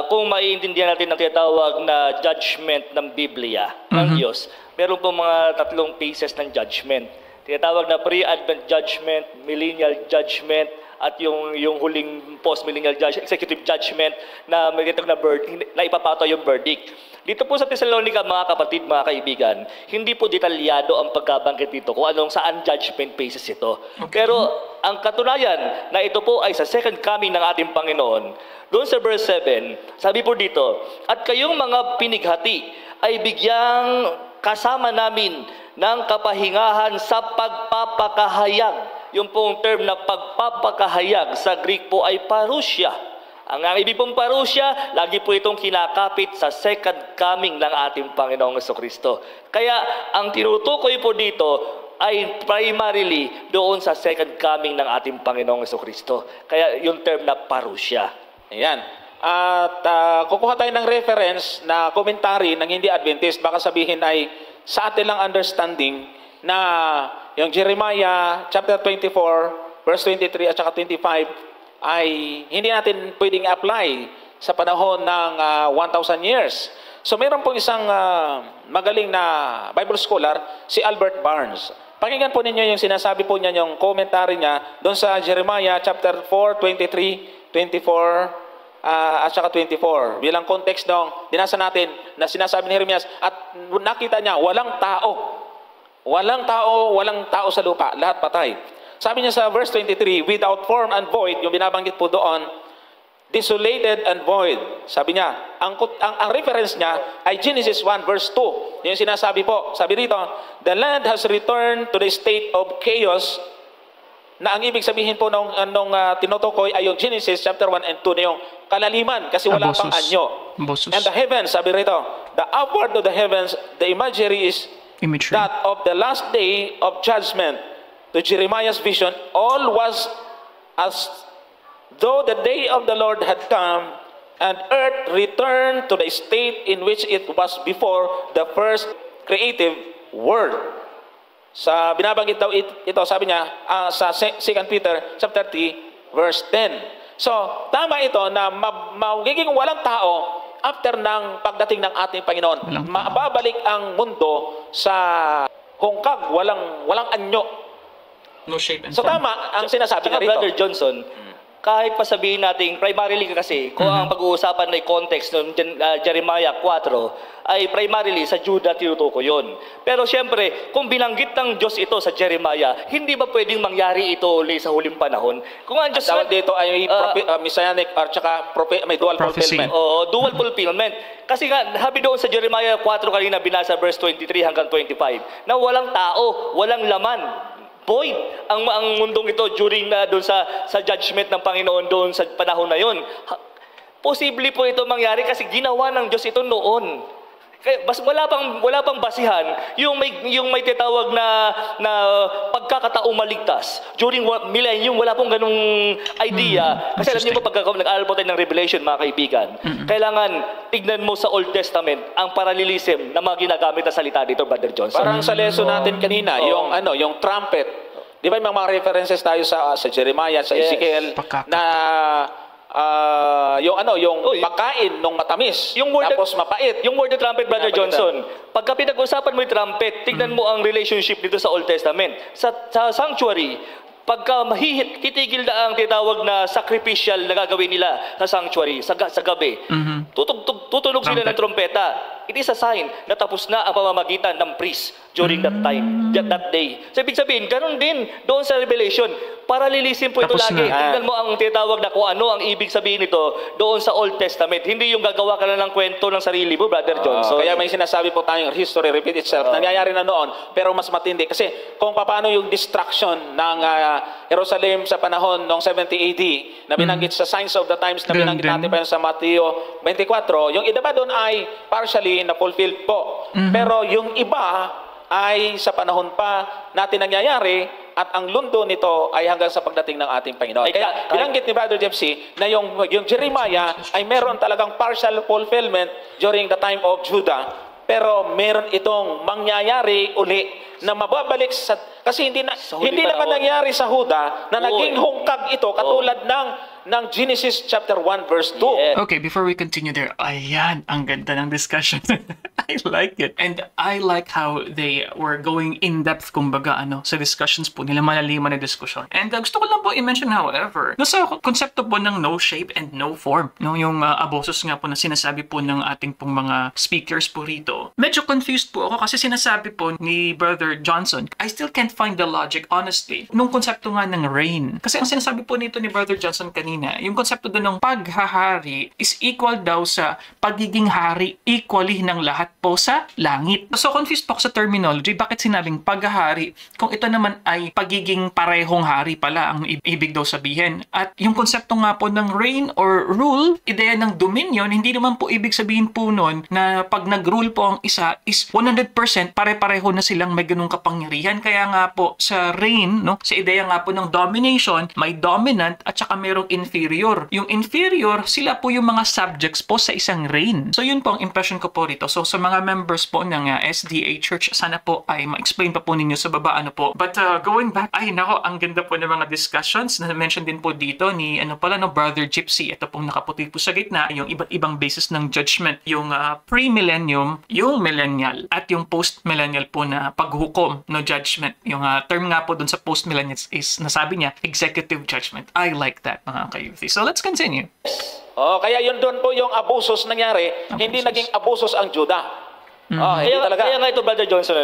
Speaker 5: kung maiintindihan natin ang tinatawag na judgment ng Biblia, ng Diyos, meron po mga 3 phases ng judgment. Tinatawag na pre-advent judgment, millennial judgment, at yung huling post-millennial executive judgment na may tinatawag na ipapato yung verdict. Dito po sa Thessalonica, mga kapatid, mga kaibigan, hindi po detalyado ang pagkabanggit dito kung anong saan judgment phases ito. Okay. Pero ang katunayan na ito po ay sa second coming ng ating Panginoon, doon sa verse 7, sabi po dito, at kayong mga pinighati ay bigyang kasama namin ng kapahingahan sa pagpapakahayag. Yung pong term na pagpapakahayag sa Greek po ay parousia. Ang ibig pong parousia, lagi po itong kinakapit sa second coming ng ating Panginoong Jesucristo. Kaya ang tinutukoy po dito ay primarily doon sa second coming ng ating Panginoong Jesucristo. Kaya yung term na parousia.
Speaker 2: Ayan. At kukuha tayo ng reference na commentary ng hindi Adventist. Baka sabihin ay sa atin lang understanding na yung Jeremiah chapter 24, verse 23 at saka 25 ay hindi natin pwedeng apply sa panahon ng 1,000 years. So mayroon pong isang magaling na Bible scholar, si Albert Barnes. Pakinggan po ninyo yung sinasabi po niya, yung commentary niya doon sa Jeremiah chapter 4, 23, 24, at saka 24. Bilang context nung dinasa natin na sinasabi ni Jeremias, at nakita niya, walang tao. Walang tao sa lupa. Lahat patay. Sabi niya sa verse 23, without form and void, yung binabanggit po doon, desolated and void. Sabi niya, ang reference niya ay Genesis 1 verse 2. Yung sinasabi po, sabi rito, the land has returned to the state of chaos, na ang ibig sabihin po nung tinutukoy ay yung Genesis chapter 1 and 2 na yung kalaliman kasi wala pang anyo. And the heavens, sabi rito, the upward of the heavens, the imagery is that of the last day of judgment, to Jeremiah's vision, all was as though the day of the Lord had come, and earth returned to the state in which it was before the first creative world. Sa binabanggit daw ito, sabi niya sa 2 Peter chapter 3 verse 10. So, tama ito na magiging walang tao after ng pagdating ng ating Panginoon. Mababalik ang mundo sa hungkag, walang anyo.
Speaker 3: No shape and
Speaker 2: So
Speaker 3: form.
Speaker 2: tama ang sinasabi
Speaker 5: Saka
Speaker 2: niya rito.
Speaker 5: Brother Johnson, kahit pa sabihin natin, primarily kasi, kung ang pag-uusapan na context ng Jeremiah 4, ay primarily sa Judah tinutuko yun. Pero siyempre, kung binanggit ng Diyos ito sa Jeremiah, hindi ba pwedeng mangyari ito ulit sa huling panahon? Kung ang Diyos
Speaker 2: Tawag dito ay messianic or tsaka may dual
Speaker 3: Prophecy.
Speaker 2: fulfillment.
Speaker 5: Oo, dual fulfillment. Kasi nga, habi doon sa Jeremiah 4 kanina binasa verse 23 hanggang 25, na walang tao, walang laman. Void ang mundong ito during doon sa judgment ng Panginoon doon sa panahon na yon. Posible po ito mangyari kasi ginawa ng Diyos ito noon. Kaya wala pang basihan yung may tinatawag na pagkakataong maligtas. During millennium, wala pong ganung idea. Kasi alam niyo po, pagka nag-aaral po tayo ng Revelation, mga kaibigan, kailangan tignan mo sa Old Testament ang parallelism na mga ginagamit na salita dito, Brother Johnson.
Speaker 2: Parang sa lesson natin kanina, yung trumpet. Di ba may mga references tayo sa Jeremiah, sa
Speaker 5: Yes.
Speaker 2: Ezekiel,
Speaker 3: Pagkaka.
Speaker 2: na yung pagkain nung matamis, tapos mapait.
Speaker 5: Yung word na trumpet, Brother
Speaker 2: Pinapalitan.
Speaker 5: Johnson, pagka pinag-usapan mo yung trumpet, tignan mo ang relationship dito sa Old Testament. Sa sanctuary, pagka titigil na ang tinatawag na sacrificial na gagawin nila sa sanctuary, sa gabi, tutunog sila ng trompeta. It is a sign na tapos na ang pamamagitan ng priest during that time, that day. So, ibig sabihin, ganun din doon sa Revelation. Paralilisin po ito
Speaker 3: Tapos
Speaker 5: lagi.
Speaker 3: na.
Speaker 5: Tingnan mo ang tinatawag na kung ano ang ibig sabihin nito doon sa Old Testament. Hindi yung gagawa ka na ng kwento ng sarili mo, Brother Johnson.
Speaker 2: Kaya may sinasabi po tayong history repeat itself. Nangyayari na noon, pero mas matindi. Kasi kung paano yung destruction ng Jerusalem sa panahon ng 70 AD, na binanggit sa Signs of the Times, na binanggit natin pa yun sa Mateo 24, yung iba doon ay partially na-fulfilled po. Pero yung iba ay sa panahon pa natin nangyayari, at ang lundo nito ay hanggang sa pagdating ng ating Panginoon. Kaya binanggit ni Brother Jepsy na yung Jeremiah ay meron talagang partial fulfillment during the time of Judah, pero meron itong mangyayari uli na mababalik sa, kasi hindi naman nangyari sa Huda na naging hungkag ito katulad ng Genesis chapter 1 verse 2.
Speaker 5: Yeah.
Speaker 3: Okay, before we continue there, ayan, ang ganda ng discussion. I like it. And I like how they were going in-depth, kumbaga, sa discussions po nila, malaliman na discussion. And gusto ko lang po i-mention, however, sa konsepto po ng no shape and no form, yung abusos nga po na sinasabi po ng ating pong mga speakers po rito, medyo confused po ako kasi sinasabi po ni Brother Johnson, I still can't find the logic, honestly, nung konsepto nga ng reign. Kasi ang sinasabi po nito ni Brother Johnson kanina, yung konsepto doon ng paghahari is equal daw sa pagiging hari equally ng lahat po sa langit. So confused po ako sa terminology, bakit sinabing paghahari kung ito naman ay pagiging parehong hari pala ang ibig daw sabihin. At yung konsepto nga po ng reign or rule, ideya ng dominion, hindi naman po ibig sabihin po nun na pag nag-rule po ang isa is 100% pare-pareho na silang may ganung kapangyarihan. Kaya nga po sa reign, sa ideya nga po ng domination, may dominant at saka merong inferior. Yung inferior, sila po yung mga subjects po sa isang reign. So yun po ang impression ko po rito. So sa mga members po ng SDA Church, sana po ay ma-explain pa po ninyo sa baba po. But going back, ay nako, ang ganda po ng mga discussions na mention din po dito ni Brother Gypsy. Ito pong nakaputi po sa gitna, yung iba't ibang basis ng judgment. Yung pre-millennium, yung millennial, at yung post-millennial po na paghukom, judgment. Yung term nga po dun sa post-millennial is, nasabi niya, executive judgment. I like that, mga kayuthi. So let's continue.
Speaker 2: Kaya yun doon po yung abusos nangyari, hindi naging abusos ang Judah. Hindi talaga.
Speaker 5: Kaya nga ito, Brother Johnson,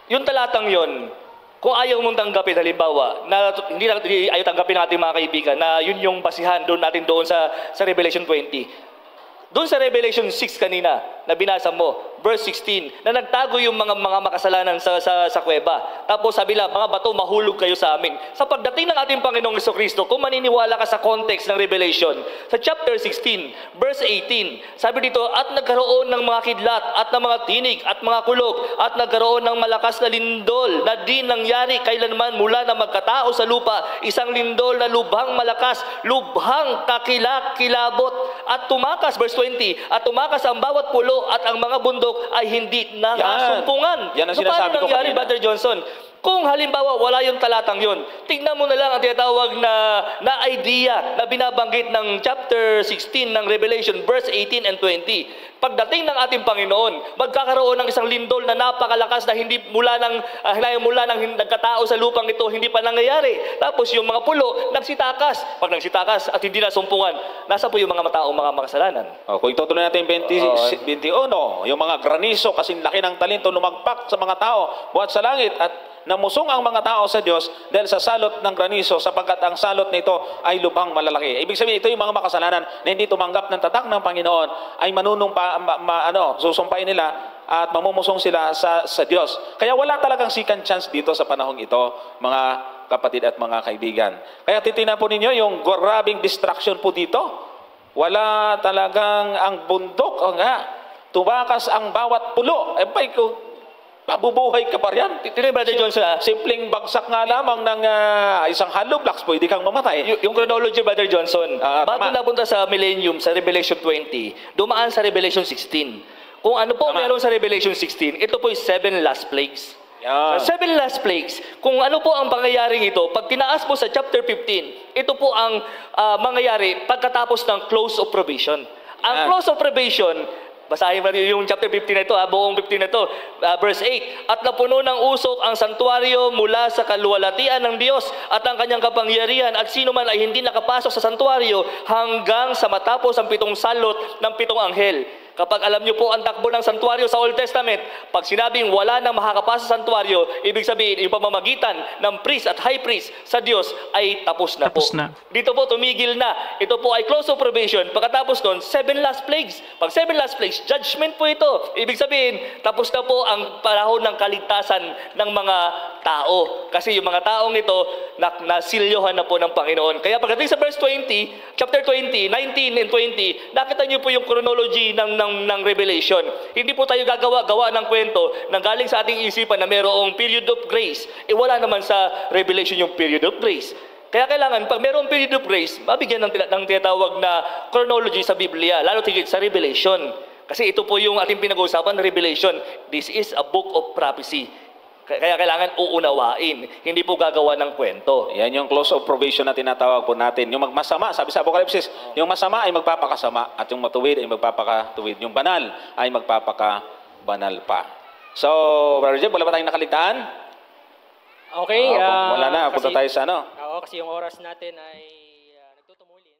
Speaker 5: yung talatang yon, kung ayaw mong tanggapin, halimbawa, na hindi ayaw tanggapin natin mga kaibigan, na yun yung basihan natin doon sa Revelation 20. Doon sa Revelation 6 kanina, na binasa mo, verse 16, na nagtago yung mga makasalanan sa kuweba. Tapos sabi lang, mga bato, mahulog kayo sa amin. Sa pagdating ng ating Panginoong Jesucristo, kung maniniwala ka sa context ng Revelation, sa chapter 16, verse 18, sabi dito, at nagkaroon ng mga kidlat, at ng mga tinig, at mga kulog, at nagkaroon ng malakas na lindol, na di nangyari kailanman mula na magkatao sa lupa, isang lindol na lubhang malakas, lubhang kakilak-kilabot, at tumakas, verse 20, at tumakas ang bawat pulo at ang mga bundok ay hindi nakasumpungan.
Speaker 2: Yan ang
Speaker 5: So,
Speaker 2: sinasabi
Speaker 5: paano
Speaker 2: ko
Speaker 5: nangyari,
Speaker 2: kanina.
Speaker 5: Brother Johnson? Kung halimbawa wala yung talatang yun, tignan mo na lang ang tinatawag na idea na binabanggit ng chapter 16 ng Revelation, verse 18 and 20. Pagdating ng ating Panginoon, magkakaroon ng isang lindol na napakalakas na hindi mula ng nagkatao sa lupang ito, hindi pa nangyayari. Tapos yung mga pulo, nagsitakas. Pag nagsitakas at hindi nasumpungan, nasa po yung mga mataong mga makasalanan?
Speaker 2: Kung itutuloy natin yung 21, yung mga graniso, kasing laki ng talento, lumagpak sa mga tao, buhat sa langit, at namusong ang mga tao sa Diyos dahil sa salot ng graniso, sapagkat ang salot nito ay lubhang malalaki. Ibig sabihin, ito yung mga makasalanan na hindi tumanggap ng tatak ng Panginoon, ay susumpain nila at mamumusong sila sa Diyos. Kaya wala talagang second chance dito sa panahong ito, mga kapatid at mga kaibigan. Kaya titingnan po ninyo yung grabing distraction po dito. Wala talagang ang bundok, tumakas ang bawat pulo. Mabubuhay ka pa riyan.
Speaker 5: Brother Johnson,
Speaker 2: Simpleng bagsak nga lamang ng isang hollow blocks, pwede kang mamatay.
Speaker 5: yung chronology, Brother Johnson, bago
Speaker 2: tama.
Speaker 5: napunta sa millennium, sa Revelation 20, dumaan sa Revelation 16. Kung ano po meron sa Revelation 16, ito po yung 7 last plagues.
Speaker 2: Yan.
Speaker 5: Sa 7 last plagues, kung ano po ang pangyayaring ito, pag tinaas po sa chapter 15, ito po ang mangyayari pagkatapos ng close of probation. Ang close of probation, basahin mo yung chapter 15 na ito, buong 15 na ito, verse 8. At napuno ng usok ang santuario mula sa kaluwalhatian ng Diyos at ang kanyang kapangyarihan, at sino man ay hindi nakapasok sa santuario hanggang sa matapos ang 7 salot ng 7 anghel. Kapag alam niyo po ang takbo ng santuario sa Old Testament, pag sinabing wala nang makakapasa sa santuario, ibig sabihin yung pamamagitan ng priest at high priest sa Diyos ay tapos na po. Dito po tumigil na. Ito po ay close of probation. Pagkatapos nun, 7 last plagues. Pag 7 last plagues, judgment po ito. Ibig sabihin, tapos na po ang panahon ng kaligtasan ng mga tao. Kasi yung mga taong ito, nasilyohan na po ng Panginoon. Kaya pagdating sa verse 20, chapter 20, 19 and 20, nakita niyo po yung chronology ng Revelation. Hindi po tayo gawa ng kwento na galing sa ating isipan na mayroong period of grace. Wala naman sa Revelation yung period of grace. Kaya kailangan, pag mayroong period of grace, mabigyan ng tinatawag na chronology sa Biblia, lalo tigit sa Revelation. Kasi ito po yung ating pinag-uusapan, Revelation. This is a book of prophecy. Kaya kailangan uunawain, hindi po gagawa ng kwento.
Speaker 2: Yan yung close of probation na tinatawag po natin. Yung magmasama, sabi sa Apocalypse, yung masama ay magpapakasama at yung matuwid ay magpapakatuwid. Yung banal ay magpapakabanal pa. So, Brother Jeff, wala ba tayong nakaligtaan?
Speaker 4: Okay.
Speaker 2: Wala na, punta tayo sa ano.
Speaker 4: Oo, kasi yung oras natin ay nagtutumulin.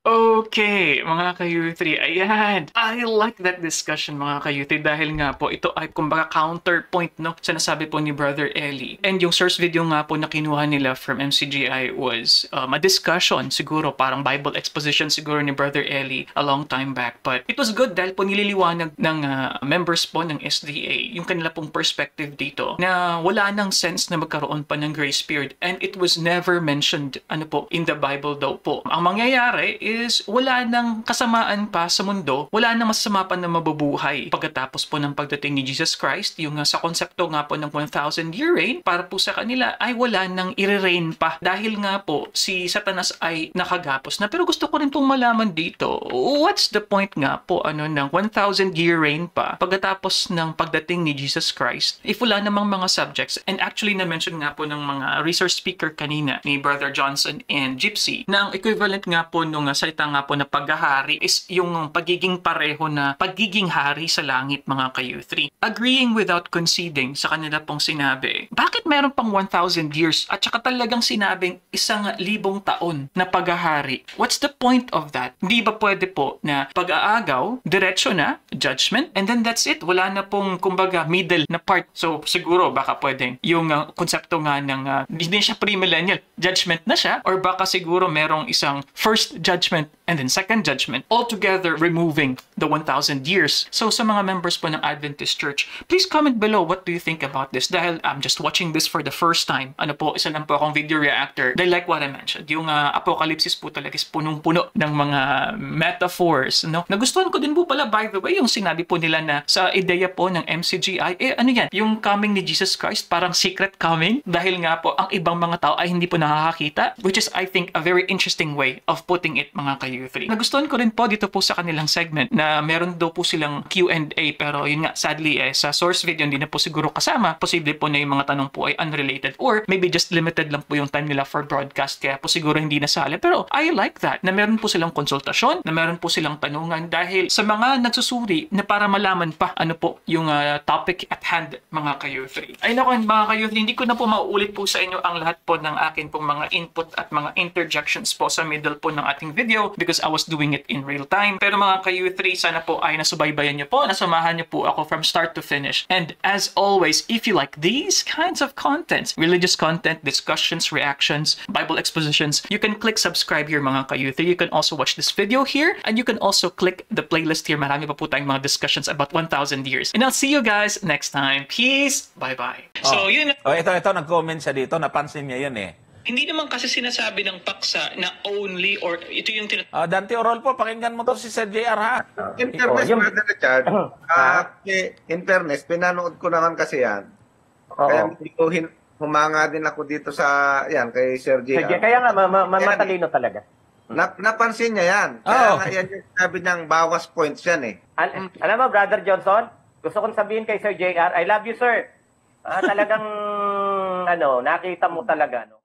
Speaker 3: Okay, mga ka-U3, ayan. I like that discussion, mga ka-U3, dahil nga po, ito ay kumbaga counterpoint, no? Sa nasabi po ni Brother Eli. And yung source video nga po na kinuha nila from MCGI was a discussion, siguro, parang Bible exposition siguro ni Brother Eli a long time back. But it was good dahil po nililiwanag ng members po ng SDA yung kanila pong perspective dito na wala nang sense na magkaroon pa ng grace period. And it was never mentioned, in the Bible daw po. Ang mangyayari is wala nang kasamaan pa sa mundo, wala nang masama pa na mabubuhay pagkatapos po ng pagdating ni Jesus Christ. Yung sa konsepto nga po ng 1,000-year reign, para po sa kanila ay wala nang i-reign pa dahil nga po si Satanas ay nakagapos na. Pero gusto ko rin pong malaman dito, what's the point nga po ng 1,000-year reign pa pagkatapos ng pagdating ni Jesus Christ if wala namang mga subjects? And actually na-mention nga po ng mga resource speaker kanina ni Brother Johnson and Gypsy na ang equivalent nga po nung salita nga po na paghahari is yung pagiging pareho na pagiging hari sa langit, mga ka-U3. Agreeing without conceding sa kanila pong sinabi, bakit meron pang 1,000 years at saka talagang sinabing 1,000 taon na paghahari? What's the point of that? Hindi ba pwede po na pag-aagaw, diretso na, judgment, and then that's it? Wala na pong kumbaga middle na part. So siguro baka pwedeng yung konsepto nga ng hindi siya premillennial, judgment na siya, or baka siguro merong isang first judgment and then second judgment, altogether removing the 1,000 years. So sa mga members po ng Adventist Church, please comment below what do you think about this. Dahil I'm just watching this for the first time. Ano po, isa lang po akong video reactor. They like what I mentioned. Yung Apocalypse po talaga is punong-puno ng mga metaphors. No? Nagustuhan ko din po pala, by the way, yung sinabi po nila na sa ideya po ng MCGI, ano yan? Yung coming ni Jesus Christ, parang secret coming. Dahil nga po, ang ibang mga tao ay hindi po nakakakita. Which is, I think, a very interesting way of putting it, mga ka-U3. Nagustuhan ko rin po dito po sa kanilang segment na meron daw po silang Q&A. Pero yun nga, sadly, sa source video, hindi na po siguro kasama. Posible po na yung mga tanong po ay unrelated. Or maybe just limited lang po yung time nila for broadcast. Kaya po siguro hindi nasali. Pero I like that. Na meron po silang konsultasyon, na meron po silang tanungan. Dahil sa mga nagsusuri na para malaman pa ano po yung topic at hand, mga ka-U3. Ay nako, mga ka-U3, hindi ko na po mauulit po sa inyo ang lahat po ng akin pong mga input at mga interjections po sa middle po ng ating video because I was doing it in real time. Pero mga ka-U3, sana po ay nasubaybayan nyo po, nasamahan nyo po ako from start to finish. And as always, if you like these kinds of contents, religious content, discussions, reactions, Bible expositions, you can click subscribe here, mga ka-U3. You can also watch this video here and you can also click the playlist here. Marami pa po tayong mga discussions about 1,000 years. And I'll see you guys next time. Peace. Bye-bye. So, yun.
Speaker 6: Ito, nag-comment siya dito. Napansin niya yun eh.
Speaker 3: Hindi naman kasi sinasabi ng paksa na only or ito yung
Speaker 6: Dante Orolfo, pakinggan mo to si Sir JR ha.
Speaker 7: In fairness, Brother Richard, in fairness, pinanood ko naman kasi yan. Kaya humanga din ako dito sa, yan, kay Sir JR.
Speaker 8: Kaya nga, matalino talaga.
Speaker 7: Napansin niya yan. Kaya nga yan yung sabi niyang bawas points yan eh.
Speaker 8: Alam mo, Brother Johnson, gusto kong sabihin kay Sir JR, I love you, sir. Talagang, nakita mo talaga, no?